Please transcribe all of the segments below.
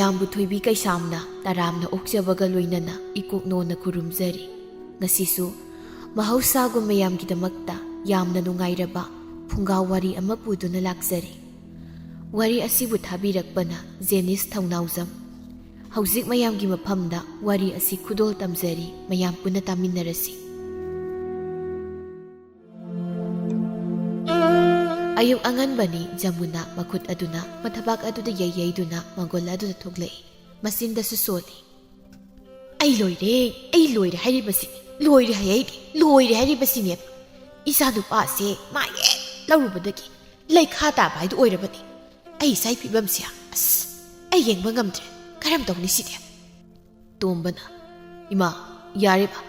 ꯃꯌꯥꯝꯕꯨ ꯊꯣꯏꯕꯤ ꯀꯩꯁꯥꯝꯅ ꯇꯔꯥꯝꯅ ꯑꯣꯛꯆꯕꯒ ꯂꯣꯏꯅꯅ ꯏꯀꯣꯛꯅꯣꯅ ꯈꯨꯔꯨꯝꯖꯔꯤ꯫ ꯉꯁꯤꯁꯨ ꯃꯍꯧꯁꯥꯒꯨꯝ ꯃꯌꯥꯝꯒꯤꯗꯃꯛꯇ ꯌꯥꯝꯅ ꯅꯨꯡꯉꯥꯏꯔꯕ ꯐꯨꯡꯒꯥ ꯋꯥꯔꯤ ꯑꯃ ꯄꯨꯗꯨꯅ ꯂꯥꯛꯆꯔꯤ꯫ ꯋꯥꯔꯤ ꯑꯁꯤꯕꯨ ꯊꯥꯕꯤꯔꯛꯄꯅ ꯖꯦꯅꯤꯁ ꯊꯧꯅꯥꯎꯖꯝ꯫ ꯍꯧꯖꯤꯛ ꯃꯌꯥꯝꯒꯤ ꯃꯐꯝꯗ ꯋꯥꯔꯤ ꯑꯁꯤ ꯈꯨꯗꯣꯜ ꯇꯝꯖꯔꯤ, ꯃꯌꯥꯝ ꯄꯨꯟꯅ ꯇꯥꯃꯤꯟꯅꯔꯁꯤ꯫ ꯑꯌꯨꯛ ꯑꯉꯟꯕꯅꯤ ꯖꯃꯨꯅꯥ ꯃꯈꯨꯠ ꯑꯗꯨꯅ ꯃꯊꯕꯥꯛ ꯑꯗꯨꯗ ꯌꯩꯗꯨꯅ ꯃꯪꯒꯣꯜ ꯑꯗꯨꯗ ꯊꯣꯛꯂꯛꯏ, ꯃꯆꯤꯟꯗꯁꯨ ꯁꯣꯜꯂꯤ꯫ ꯑꯩ ꯂꯣꯏꯔꯦ ꯍꯥꯏꯔꯤꯕꯁꯤꯅꯤ, ꯂꯣꯏꯔꯦ ꯍꯥꯏꯔꯤꯕꯁꯤꯅꯦ꯫ ꯏꯆꯥ ꯅꯨꯄꯥꯁꯦ ꯃꯥ ꯍꯦꯛ ꯂꯧꯔꯨꯕꯗꯒꯤ ꯂꯩꯈꯥ ꯇꯥꯕ ꯍꯥꯏꯗꯨ ꯑꯣꯏꯔꯕꯅꯤ꯫ ꯑꯩ ꯏꯆꯥꯒꯤ ꯐꯤꯕꯝꯁꯦ ꯑꯁ ꯑꯩ ꯌꯦꯡꯕ ꯉꯝꯗ꯭ꯔꯦ, ꯀꯔꯝ ꯇꯧꯅꯤ ꯁꯤꯗꯤ? ꯇꯣꯝꯕꯅ, ꯏꯃꯥ ꯌꯥꯔꯦꯕ,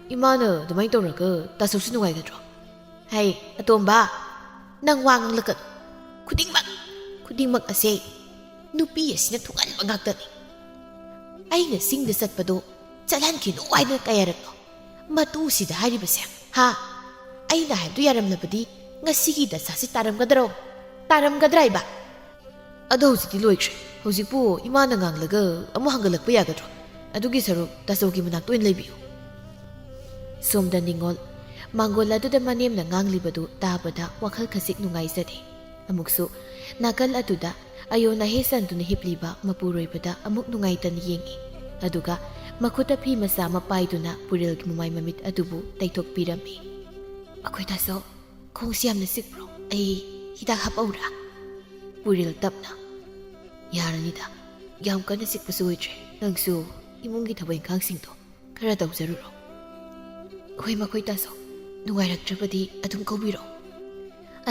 ꯏꯃꯥꯅ ꯑꯗꯨꯃꯥꯏꯅ ꯇꯧꯔꯒ ꯇꯥꯆꯧꯁꯨ ꯅꯨꯡꯉꯥꯏꯒꯗ꯭ꯔꯣ? ꯍꯩ ꯑꯇꯣꯝꯕ, ꯅꯪ ꯋꯥ ꯉꯥꯡꯂꯛꯀꯅꯨ꯫ ꯈꯨꯗꯤꯡꯃꯛ ꯑꯁꯦ ꯅꯨꯄꯤ ꯑꯁꯤꯅ ꯊꯨꯡꯍꯟꯕ ꯉꯥꯛꯇꯅꯤ꯫ ꯑꯩꯅ ꯆꯤꯡꯗ ꯆꯠꯄꯗꯣ ꯆꯠꯍꯟꯈꯤꯅꯨ ꯍꯥꯏꯅ ꯀꯌꯥꯔꯛꯅꯣ ꯃꯇꯨꯁꯤꯗ ꯍꯥꯏꯔꯤꯕꯁꯦ? ꯑꯩꯅ ꯍꯥꯏꯕꯗꯨ ꯌꯥꯔꯝꯂꯕꯗꯤ ꯉꯁꯤꯒꯤ ꯗꯁꯥꯁꯤ ꯇꯥꯔꯝꯒꯗ꯭ꯔꯥ ꯏꯕ? ꯑꯗꯣ ꯍꯧꯖꯤꯛꯇꯤ ꯂꯣꯏꯈ꯭ꯔꯦ꯫ ꯍꯧꯖꯤꯛꯄꯨ ꯏꯃꯥꯅ ꯉꯥꯡꯂꯒ ꯑꯃꯨꯛ ꯍꯪꯒꯠꯂꯛꯄ ꯌꯥꯒꯗ꯭ꯔꯣ? ꯑꯗꯨꯒꯤ ꯁꯔꯨꯛ ꯇꯥꯆꯧꯒꯤ ꯃꯅꯥꯛꯇ ꯑꯣꯏꯅ ꯂꯩꯕꯤꯌꯨ꯫ ꯁꯣꯝꯗ ꯅꯤꯡꯉꯣꯜ ꯃꯥꯡꯒꯣꯜ ꯑꯗꯨꯗ ꯃꯅꯦꯝꯅ ꯉꯥꯡꯂꯤꯕꯗꯨ ꯇꯥꯕꯗ ꯋꯥꯈꯜ ꯈꯖꯤꯛ ꯅꯨꯡꯉꯥꯏꯖꯗꯦ꯫ ꯑꯃꯨꯛꯁꯨ ꯅꯥꯀꯜ ꯑꯗꯨꯗ ꯑꯌꯣꯅꯥꯍꯦ ꯆꯟꯗꯨꯅ ꯍꯤꯞꯂꯤꯕ ꯃꯄꯨꯔꯣꯏꯕꯗ ꯑꯃꯨꯛ ꯅꯨꯡꯉꯥꯏꯇꯅ ꯌꯦꯡꯏ꯫ ꯑꯗꯨꯒ ꯃꯈꯨꯠꯇ ꯐꯤ ꯃꯆꯥ ꯑꯃ ꯄꯥꯏꯗꯨꯅ ꯄꯨꯔꯦꯜꯒꯤ ꯃꯃꯥꯏ ꯃꯃꯤꯠ ꯑꯗꯨꯕꯨ ꯇꯩꯊꯣꯛꯄꯤꯔꯝꯃꯤ꯫ ꯑꯩꯈꯣꯏ ꯇꯥꯆꯧ, ꯈꯣꯡꯁꯤ ꯌꯥꯝꯅ ꯆꯤꯛꯄ꯭ꯔꯣ? ꯑꯩ ꯍꯤꯗꯥꯛ ꯍꯥꯞꯄꯧꯔꯥ? ꯄꯨꯔꯦꯜ ꯇꯞꯅ, ꯌꯥꯔꯅꯤꯗ, ꯌꯥꯝ ꯀꯟꯅ ꯆꯤꯛꯄꯁꯨ ꯑꯣꯏꯗ꯭ꯔꯦ꯫ ꯅꯪꯁꯨ ꯏꯃꯨꯡꯒꯤ ꯊꯕꯛ ꯏꯪꯈꯥꯡꯁꯤꯡꯗꯣ ꯈꯔ ꯇꯧꯖꯔꯨꯔꯣ꯫ ꯍꯣꯏ ꯃꯈꯣꯏ ꯇꯥꯆꯧ, ꯅꯨꯡꯉꯥꯏꯔꯛꯇ꯭ꯔꯕꯗꯤ ꯑꯗꯨꯝ ꯀꯧꯕꯤꯔꯣ꯫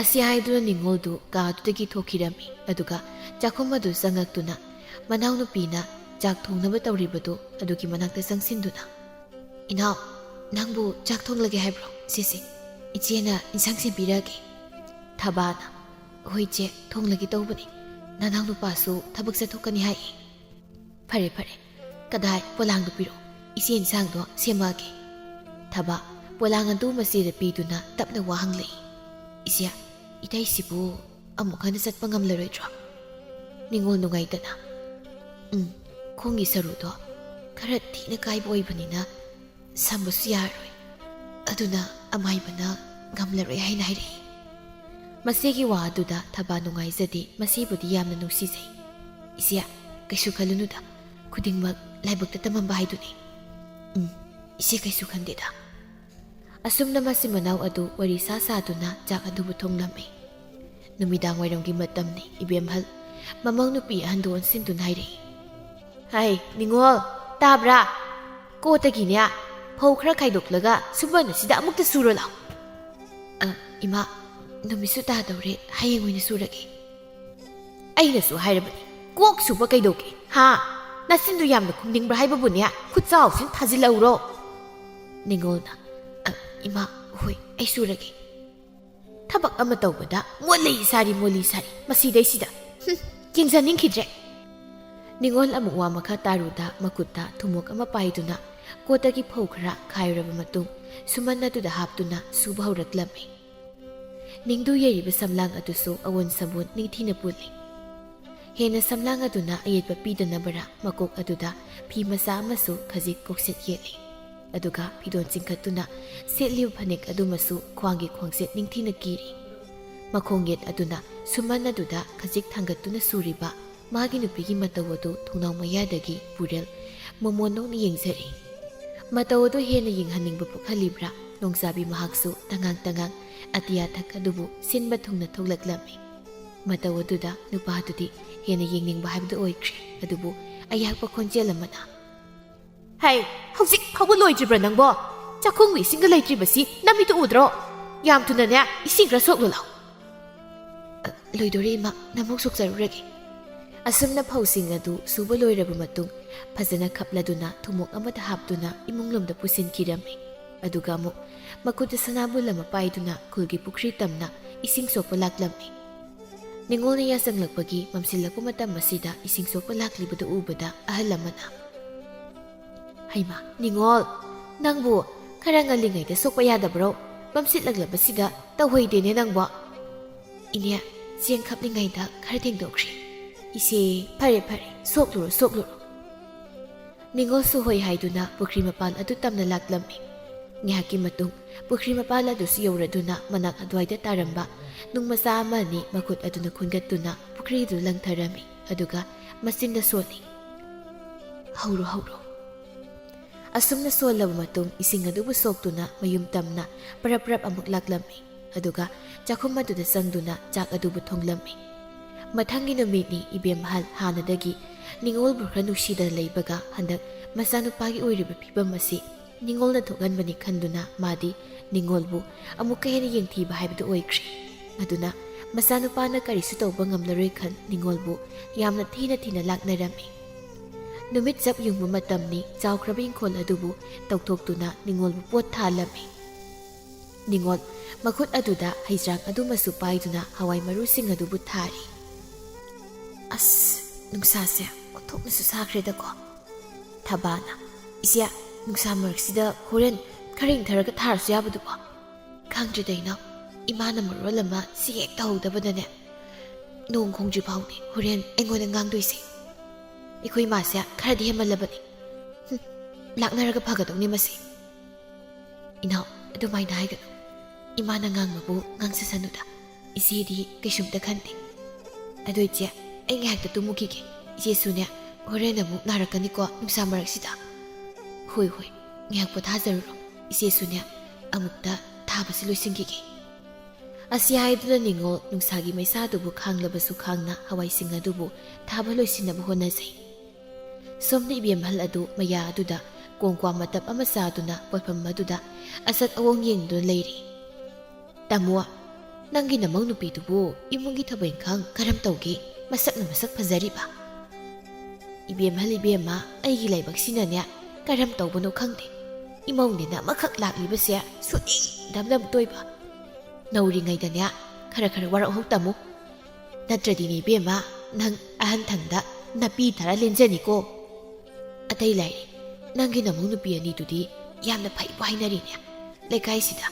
ꯑꯁꯤ ꯍꯥꯏꯗꯨꯅ ꯅꯤꯡꯉꯣꯜꯗꯨ ꯀꯥꯗꯨꯗꯒꯤ ꯊꯣꯛꯈꯤꯔꯝꯃꯤ꯫ ꯑꯗꯨꯒ ꯆꯥꯛꯈꯨꯝ ꯑꯗꯨ ꯆꯪꯉꯛꯇꯨꯅ ꯃꯅꯥꯎꯅꯨꯄꯤꯅ ꯆꯥꯛ ꯊꯣꯡꯅꯕ ꯇꯧꯔꯤꯕꯗꯨ ꯑꯗꯨꯒꯤ ꯃꯅꯥꯛꯇ ꯆꯪꯁꯤꯟꯗꯨꯅ, ꯏꯅꯥꯎ, ꯅꯪꯕꯨ ꯆꯥꯛ ꯊꯣꯡꯂꯒꯦ ꯍꯥꯏꯕ꯭ꯔꯣ? ꯁꯤꯁꯦ ꯏꯆꯦꯅ ꯏꯟꯁꯥꯡ ꯁꯦꯝꯕꯤꯔꯛꯑꯒꯦ꯫ ꯊꯕꯥꯅ, ꯍꯣꯏ ꯏꯆꯦ, ꯊꯣꯡꯂꯒꯦ ꯇꯧꯕꯅꯤ, ꯅꯅꯥꯎ ꯅꯨꯄꯥꯁꯨ ꯊꯕꯛ ꯆꯠꯊꯣꯛꯀꯅꯤ ꯍꯥꯏꯌꯦ꯫ ꯐꯔꯦ, ꯀꯗꯥꯏ ꯄꯣꯂꯥꯡꯗꯨ ꯄꯤꯔꯛꯑꯣ, ꯏꯆꯦ ꯏꯟꯁꯥꯡꯗꯣ ꯁꯦꯝꯃꯛꯑꯒꯦ꯫ ꯊꯕꯥ ꯄꯣꯂꯥꯡ ꯑꯗꯨ ꯃꯆꯦꯗ ꯄꯤꯗꯨꯅ ꯇꯞꯅ ꯋꯥ ꯍꯪꯂꯛꯏ꯫ ꯏꯆꯦ, ꯏꯇꯩꯁꯤꯕꯨ ꯑꯃꯨꯛ ꯍꯟꯅ ꯆꯠꯄ ꯉꯝꯂꯔꯣꯏꯗ꯭ꯔꯣ? ꯅꯤꯡꯉꯣꯜ ꯅꯨꯡꯉꯥꯏꯇꯅ, ꯈꯣꯡꯒꯤ ꯁꯔꯨꯗꯣ ꯈꯔ ꯊꯤꯅ ꯀꯥꯏꯕ ꯑꯣꯏꯕꯅꯤꯅ ꯁꯝꯕꯁꯨ ꯌꯥꯔꯣꯏ, ꯑꯗꯨꯅ ꯑꯃꯥꯏꯕꯅ ꯉꯝꯂꯔꯣꯏ ꯍꯥꯏꯅ ꯍꯥꯏꯔꯛꯏ꯫ ꯃꯆꯦꯒꯤ ꯋꯥ ꯑꯗꯨꯗ ꯊꯕꯥ ꯅꯨꯡꯉꯥꯏꯖꯗꯦ, ꯃꯁꯤꯕꯨꯗꯤ ꯌꯥꯝꯅ ꯅꯨꯡꯁꯤꯖꯩ꯫ ꯏꯆꯦ, ꯀꯩꯁꯨ ꯈꯜꯂꯨꯅꯨꯗ, ꯈꯨꯗꯤꯡꯃꯛ ꯂꯥꯏꯕꯛꯇ ꯇꯝꯃꯝꯕ ꯍꯥꯏꯗꯨꯅꯤ꯫ ꯏꯆꯦ ꯀꯩꯁꯨ ꯈꯟꯗꯦꯗ꯫ ꯑꯁꯨꯝꯅ ꯃꯆꯤꯟ ꯃꯅꯥꯎ ꯑꯗꯨ ꯋꯥꯔꯤ ꯁꯥꯗꯨꯅ ꯆꯥꯛ ꯑꯗꯨꯕꯨ ꯊꯣꯡꯂꯝꯃꯤ꯫ ꯅꯨꯃꯤꯗꯥꯡ ꯋꯥꯏꯔꯝꯒꯤ ꯃꯇꯝꯅꯤ꯫ ꯏꯕꯦꯝꯍꯜ ꯃꯃꯧ ꯅꯨꯄꯤ ꯑꯍꯟꯗꯨ ꯑꯣꯟꯁꯤꯟꯗꯨꯅ ꯍꯥꯏꯔꯛꯏ꯫ ꯍꯩ ꯅꯤꯡꯉꯣꯜ, ꯇꯥꯕ꯭ꯔꯥ? ꯀꯣꯠꯇꯒꯤꯅꯦ ꯐꯧ ꯈꯔ ꯈꯥꯏꯗꯣꯛꯂꯒ ꯁꯨꯝꯕꯟ ꯑꯁꯤꯗ ꯑꯃꯨꯛꯇ ꯁꯨꯔꯣ ꯂꯥꯎ꯫ ꯏꯃꯥ, ꯅꯨꯃꯤꯠꯁꯨ ꯇꯥꯗꯧꯔꯦ, ꯍꯌꯦꯡ ꯑꯣꯏꯅ ꯁꯨꯔꯒꯦ꯫ ꯑꯩꯅꯁꯨ ꯍꯥꯏꯔꯕꯅꯤ, ꯀꯣꯛ ꯁꯨꯕ ꯀꯩꯗꯧꯒꯦ? ꯅꯆꯤꯟꯗꯨ ꯌꯥꯝꯅ ꯈꯨꯝꯅꯤꯡꯕ꯭ꯔꯥ ꯍꯥꯏꯕꯕꯨꯅꯦ, ꯈꯨꯠꯆꯥꯎꯁꯤꯅ ꯊꯥꯖꯤꯜꯂꯛꯎꯔꯣ? ꯅꯤꯡꯉꯣꯜꯅ, ꯏꯃꯥ, ꯍꯣꯏ ꯑꯩ ꯁꯨꯔꯒꯦ꯫ ꯊꯕꯛ ꯑꯃ ꯇꯧꯕꯗ ꯃꯣꯜꯂꯤ ꯁꯥꯔꯤ ꯃꯁꯤꯗꯩꯁꯤꯗ ꯌꯦꯡꯖꯅꯤꯡꯈꯤꯗ꯭ꯔꯦ꯫ ꯅꯤꯡꯉꯣꯜ ꯑꯃꯨꯛ ꯋꯥ ꯃꯈꯥ ꯇꯥꯔꯨꯗ ꯃꯈꯨꯠꯇ ꯊꯨꯃꯣꯛ ꯑꯃ ꯄꯥꯏꯗꯨꯅ ꯀꯣꯠꯇꯒꯤ ꯐꯧ ꯈꯔ ꯈꯥꯏꯔꯕ ꯃꯇꯨꯡ ꯁꯨꯃꯟ ꯑꯗꯨꯗ ꯍꯥꯞꯇꯨꯅ ꯁꯨꯕ ꯍꯧꯔꯛꯂꯝꯃꯤ꯫ ꯅꯤꯡꯗꯨ ꯌꯩꯔꯤꯕ ꯁꯝꯂꯥꯡ ꯑꯗꯨꯁꯨ ꯑꯋꯣꯟ ꯁꯝꯕꯣꯟ ꯅꯤꯡꯊꯤꯅ ꯄꯨꯜꯂꯤ꯫ ꯍꯦꯟꯅ ꯁꯝꯂꯥꯡ ꯑꯗꯨꯅ ꯑꯌꯦꯠꯄ ꯄꯤꯗꯅꯕꯔꯥ ꯃꯀꯣꯛ ꯑꯗꯨꯗ ꯐꯤ ꯃꯆꯥ ꯑꯃꯁꯨ ꯈꯖꯤꯛ ꯀꯣꯛꯁꯦꯠ ꯌꯦꯠꯂꯤ꯫ ꯑꯗꯨꯒ ꯐꯤꯗꯣꯟ ꯆꯤꯡꯈꯠꯇꯨꯅ ꯁꯦꯠꯂꯤꯕ ꯐꯅꯦꯛ ꯑꯗꯨꯃꯁꯨ ꯈ꯭ꯋꯥꯡꯒꯤ ꯈꯣꯡꯁꯦꯠ ꯅꯤꯡꯊꯤꯅ ꯀꯤꯔꯤ꯫ ꯃꯈꯣꯡ ꯌꯦꯠ ꯑꯗꯨꯅ ꯁꯨꯃꯟ ꯑꯗꯨꯗ ꯈꯖꯤꯛ ꯊꯥꯡꯒꯠꯇꯨꯅ ꯁꯨꯔꯤꯕ ꯃꯥꯒꯤ ꯅꯨꯄꯤꯒꯤ ꯃꯇꯧ ꯑꯗꯨ ꯊꯣꯡꯅꯥꯎ ꯃꯌꯥꯗꯒꯤ ꯄꯨꯔꯦꯜ ꯃꯣꯃꯣꯟ ꯅꯣꯛꯅ ꯌꯦꯡꯖꯔꯤ꯫ ꯃꯇꯧ ꯑꯗꯨ ꯍꯦꯟꯅ ꯌꯦꯡꯍꯟꯅꯤꯡꯕ ꯄꯣꯛꯍꯜꯂꯤꯕ꯭ꯔꯥ ꯅꯣꯡꯆꯥꯕꯤ ꯃꯍꯥꯛꯁꯨ ꯇꯉꯥꯡ ꯑꯇꯤꯌꯥ ꯊꯛ ꯑꯗꯨꯕꯨ ꯁꯤꯟꯕ ꯊꯨꯡꯅ ꯊꯣꯛꯂꯛꯂꯝꯃꯤ꯫ ꯃꯇꯧ ꯑꯗꯨꯗ ꯅꯨꯄꯥꯗꯨꯗꯤ ꯍꯦꯟꯅ ꯌꯦꯡꯅꯤꯡꯕ ꯍꯥꯏꯕꯗꯨ ꯑꯣꯏꯈ꯭ꯔꯦ꯫ ꯑꯗꯨꯕꯨ ꯑꯌꯥꯛꯄ ꯈꯣꯟꯖꯦꯜ ꯑꯃꯅ, ꯍꯩ, ꯍꯧꯖꯤꯛ ꯐꯥꯎꯕ ꯂꯣꯏꯗ꯭ꯔꯤꯕ꯭ꯔꯥ ꯅꯪꯕꯣ? ꯆꯥꯛꯈꯨꯝꯒ ꯏꯁꯤꯡꯒ ꯂꯩꯇ꯭ꯔꯤꯕꯁꯤ ꯅꯃꯤꯠꯇꯨ ꯎꯗ꯭ꯔꯣ? ꯌꯥꯝ ꯊꯨꯅꯅꯦ ꯏꯁꯤꯡ ꯈꯔ ꯁꯣꯛꯂꯨ ꯂꯥꯎ꯫ ꯂꯣꯏꯗꯣꯔꯦ ꯏꯃꯥ, ꯅꯃꯨꯛ ꯁꯣꯛꯆꯔꯨꯔꯒꯦ꯫ ꯑꯁꯨꯝꯅ ꯐꯧꯁꯤꯡ ꯑꯗꯨ ꯁꯨꯕ ꯂꯣꯏꯔꯕ ꯃꯇꯨꯡ ꯐꯖꯅ ꯈꯞꯂꯗꯨꯅ ꯊꯨꯃꯣꯛ ꯑꯃꯗ ꯍꯥꯞꯇꯨꯅ ꯏꯃꯨꯡꯂꯣꯝꯗ ꯄꯨꯁꯤꯟꯈꯤꯔꯝꯃꯤ꯫ ꯑꯗꯨꯒ ꯑꯃꯨꯛ ꯃꯈꯨꯠꯇ ꯁꯅꯥꯕꯨꯜ ꯑꯃ ꯄꯥꯏꯗꯨꯅ ꯈꯨꯜꯒꯤ ꯄꯨꯈ꯭ꯔꯤ ꯇꯝꯅ ꯏꯁꯤꯡ ꯁꯣꯛꯄ ꯂꯥꯛꯂꯝꯃꯤ꯫ ꯅꯤꯡꯉꯣꯜꯅ ꯌꯥꯆꯪꯂꯛꯄꯒꯤ ꯃꯝꯁꯤꯜꯂꯛꯄ ꯃꯇꯝ ꯑꯁꯤꯗ ꯏꯁꯤꯡ ꯁꯣꯛꯄ ꯂꯥꯛꯂꯤꯕꯗꯨ ꯎꯕꯗ ꯑꯍꯜ ꯑꯃꯅ, ꯍꯩꯃꯥ ꯅꯤꯡꯉꯣꯜ, ꯅꯪꯕꯨ ꯈꯔ ꯉꯜꯂꯤꯉꯩꯗ ꯁꯣꯛꯄ ꯌꯥꯗꯕ꯭ꯔꯣ? ꯃꯝꯁꯤꯠꯂꯛꯂꯕꯁꯤꯗ ꯇꯧꯍꯩꯗꯦꯅꯦ ꯅꯪꯕꯣ꯫ ꯏꯅꯦ, ꯆꯦꯡ ꯈꯞꯂꯤꯉꯩꯗ ꯈꯔ ꯊꯦꯡꯗꯣꯛꯈ꯭ꯔꯦ꯫ ꯏꯁꯦ ꯐꯔꯦ ꯐꯔꯦ ꯁꯣꯛꯂꯨꯔꯣ ꯁꯣꯛꯂꯨꯔꯣ ꯅꯤꯡꯉꯣꯜꯁꯨ ꯍꯣꯏ ꯍꯥꯏꯗꯨꯅ ꯄꯨꯈ꯭ꯔꯤ ꯃꯄꯥꯟ ꯑꯗꯨ ꯇꯝꯅ ꯂꯥꯛꯂꯝꯃꯤ ꯉꯥꯏꯍꯥꯛꯀꯤ ꯃꯇꯨꯡ ꯄꯨꯈ꯭ꯔꯤ ꯃꯄꯥꯟ ꯑꯗꯨꯁꯨ ꯌꯧꯔꯗꯨꯅ ꯃꯅꯥꯛ ꯑꯗꯨꯋꯥꯏꯗ ꯇꯥꯔꯝꯕ ꯅꯨꯡ ꯃꯆꯥ ꯑꯃ ꯑꯅꯤ ꯃꯈꯨꯠ ꯑꯗꯨꯅ ꯈꯨꯟꯒꯠꯇꯨꯅ ꯄꯨꯈ꯭ꯔꯤꯗꯨ ꯂꯪꯊꯔꯝꯃꯤ ꯑꯗꯨꯒ ꯃꯆꯤꯟꯗ ꯁꯣꯜꯂꯤ ꯍꯧꯔꯣ ꯍꯧꯔꯣ ꯑꯁꯨꯝꯅ ꯁꯣꯜꯂꯕ ꯃꯇꯨꯡ ꯏꯁꯤꯡ ꯑꯗꯨꯕꯨ ꯁꯣꯛꯇꯨꯅ ꯃꯌꯨꯝ ꯇꯝꯅ ꯄꯔꯞ ꯄꯔꯞ ꯑꯃꯨꯛ ꯂꯥꯛꯂꯝꯃꯤ ꯑꯗꯨꯒ ꯆꯥꯛꯈꯨꯝ ꯑꯗꯨꯗ ꯆꯪꯗꯨꯅ ꯆꯥꯛ ꯑꯗꯨꯕꯨ ꯊꯣꯡꯂꯝꯃꯤ ꯃꯊꯪꯒꯤ ꯅꯨꯃꯤꯠꯅꯤ ꯏꯕꯦꯝꯍꯜ ꯍꯥꯟꯅꯗꯒꯤ ꯅꯤꯡꯉꯣꯜꯕꯨ ꯈꯔ ꯅꯨꯡꯁꯤꯗꯅ ꯂꯩꯕꯒ ꯍꯟꯗꯛ ꯃꯆꯥꯅꯨꯄꯥꯒꯤ ꯑꯣꯏꯔꯤꯕ ꯐꯤꯕꯝ ꯑꯁꯤ ꯅꯤꯡꯉꯣꯜꯅ ꯊꯣꯛꯍꯟꯕꯅꯤ ꯈꯟꯗꯨꯅ ꯃꯥꯗꯤ ꯅꯤꯡꯉꯣꯜꯕꯨ ꯑꯃꯨꯛꯀ ꯍꯦꯟꯅ ꯌꯦꯡꯊꯤꯕ ꯍꯥꯏꯕꯗꯨ ꯑꯣꯏꯈ꯭ꯔꯦ ꯑꯗꯨꯅ ꯃꯆꯥꯅꯨꯄꯥꯅ ꯀꯔꯤꯁꯨ ꯇꯧꯕ ꯉꯝꯂꯔꯣꯏ ꯈꯟ ꯅꯤꯡꯉꯣꯜꯕꯨ ꯌꯥꯝꯅ ꯊꯤꯅ ꯊꯤꯅ ꯂꯥꯛꯅꯔꯝꯃꯤ ꯅꯨꯃꯤꯠ ꯆꯞ ꯌꯨꯡꯕ ꯃꯇꯝꯅꯤ ꯆꯥꯎꯈ꯭ꯔꯕ ꯏꯪꯈꯣꯜ ꯑꯗꯨꯕꯨ ꯇꯧꯊꯣꯛꯇꯨꯅ ꯅꯤꯡꯉꯣꯜꯕꯨ ꯄꯣꯠ ꯊꯥꯍꯜꯂꯝꯃꯤ ꯅꯤꯡꯉꯣꯜ ꯃꯈꯨꯠ ꯑꯗꯨꯗ ꯍꯩꯖ꯭ꯔꯥꯛ ꯑꯗꯨꯃꯁꯨ ꯄꯥꯏꯗꯨꯅ ꯍꯋꯥꯏ ꯃꯔꯨꯁꯤꯡ ꯑꯗꯨꯕꯨ ꯊꯥꯔꯤ ꯑꯁ ꯅꯨꯡꯁꯥꯁꯦ ꯑꯣꯟꯊꯣꯛꯅꯁꯨ ꯁꯥꯈ꯭ꯔꯦꯗꯀꯣ ꯊꯕꯥꯅ ꯏꯆꯦ ꯅꯨꯡꯁꯥ ꯃꯔꯛꯁꯤꯗ ꯍꯣꯔꯦꯟ ꯈꯔ ꯏꯪꯊꯔꯒ ꯊꯥꯔꯁꯨ ꯌꯥꯕꯗꯨꯕꯣ ꯈꯪꯗ꯭ꯔꯦꯗ ꯏꯅꯥꯎ ꯏꯃꯥꯅ ꯃꯔꯣꯜ ꯑꯃ ꯁꯤ ꯍꯦꯛ ꯇꯧꯍꯧꯗꯕꯗꯅꯦ ꯅꯣꯡ ꯈꯣꯡꯗ꯭ꯔꯤ ꯐꯥꯎꯅꯤ ꯍꯣꯔꯦꯟ ꯑꯩꯉꯣꯟꯗ ꯉꯥꯡꯗꯣꯏꯁꯦ ꯑꯩꯈꯣꯏ ꯏꯃꯥꯁꯦ ꯈꯔꯗꯤ ꯍꯦꯟꯃꯜꯂꯕꯅꯤ ꯂꯥꯛꯅꯔꯒ ꯐꯒꯗꯧꯅꯤ ꯃꯁꯤ ꯏꯅꯥꯎ ꯑꯗꯨꯃꯥꯏꯅ ꯍꯥꯏꯒꯅꯨ ꯏꯃꯥꯅ ꯉꯥꯡꯕꯕꯨ ꯉꯥꯡꯁꯁꯅꯨꯗ ꯏꯆꯦꯗꯤ ꯀꯩꯁꯨꯝꯇ ꯈꯟꯗꯦ ꯑꯗꯨ ꯏꯆꯦ ꯑꯩ ꯉꯥꯏꯍꯥꯛꯇ ꯇꯨꯝꯃꯨꯈꯤꯒꯦ ꯏꯆꯦꯁꯨꯅꯦ ꯍꯣꯔꯦꯟ ꯑꯃꯨꯛ ꯅꯥꯔꯛꯀꯅꯤꯀꯣ ꯅꯨꯡꯁꯥ ꯃꯔꯛꯁꯤꯗ ꯍꯣꯏ ꯍꯣꯏ ꯉꯥꯏꯍꯥꯛ ꯄꯣꯊꯥꯖꯔꯨꯔꯣ ꯏꯆꯦꯁꯨꯅꯦ ꯑꯃꯨꯛꯇ ꯊꯥꯕꯁꯤ ꯂꯣꯏꯁꯤꯟꯈꯤꯒꯦ ꯑꯁꯤ ꯍꯥꯏꯗꯨꯅ ꯅꯤꯡꯉꯣꯜ ꯅꯨꯡꯁꯥꯒꯤ ꯃꯩꯁꯥꯗꯨꯕꯨ ꯈꯥꯡꯂꯕꯁꯨ ꯈꯥꯡꯅ ꯍꯋꯥꯏꯁꯤꯡ ꯑꯗꯨꯕꯨ ꯊꯥꯕ ꯂꯣꯏꯁꯤꯟꯅꯕ ꯍꯣꯠꯅꯖꯩ ꯁꯣꯝꯗ ꯏꯕꯦꯝꯍꯜ ꯑꯗꯨ ꯃꯌꯥ ꯑꯗꯨꯗ ꯀꯣꯡꯀ꯭ꯋꯥ ꯃꯇꯞ ꯑꯃ ꯆꯥꯗꯨꯅ ꯄꯣꯠꯐꯝ ꯑꯗꯨꯗ ꯑꯆꯠ ꯑꯋꯣꯡ ꯌꯦꯡꯗꯨꯅ ꯂꯩꯔꯤ ꯇꯥꯃꯣ ꯅꯪꯒꯤ ꯅꯃꯧ ꯅꯨꯄꯤꯗꯨꯕꯨ ꯏꯃꯨꯡꯒꯤ ꯊꯕꯛ ꯏꯪꯈꯥꯡ ꯀꯔꯝ ꯇꯧꯒꯦ ꯃꯁꯛꯅ ꯃꯁꯛ ꯐꯖꯔꯤꯕ ꯏꯕꯦꯝꯍꯜ ꯏꯕꯦꯝꯃ ꯑꯩꯒꯤ ꯂꯥꯏꯕꯛꯁꯤꯅꯅꯦ ꯀꯔꯝ ꯇꯧꯕꯅꯣ ꯈꯪꯗꯦ ꯏꯃꯧꯅꯦꯅ ꯑꯃꯈꯛ ꯂꯥꯛꯂꯤꯕꯁꯦ ꯁꯨꯅꯤꯡ ꯗꯝꯗꯝ ꯇꯣꯏꯕ ꯅꯧꯔꯤꯉꯩꯗꯅꯦ ꯈꯔ ꯈꯔ ꯋꯥꯔꯛꯍꯧ ꯇꯝꯃꯨ ꯅꯠꯇ꯭ꯔꯗꯤꯅꯦ ꯏꯕꯦꯝꯃ ꯅꯪ ꯑꯍꯟ ꯊꯪꯗ ꯅꯥꯄꯤ ꯊꯥꯔ ꯂꯦꯟꯖꯅꯤꯀꯣ ꯑꯇꯩ ꯂꯥꯏꯔꯤ ꯅꯪꯒꯤ ꯅꯃꯧ ꯅꯨꯄꯤ ꯑꯅꯤꯗꯨꯗꯤ ꯌꯥꯝꯅ ꯐꯩꯕ ꯍꯥꯏꯅꯔꯤꯅꯦ ꯂꯩꯀꯥꯏꯁꯤꯗ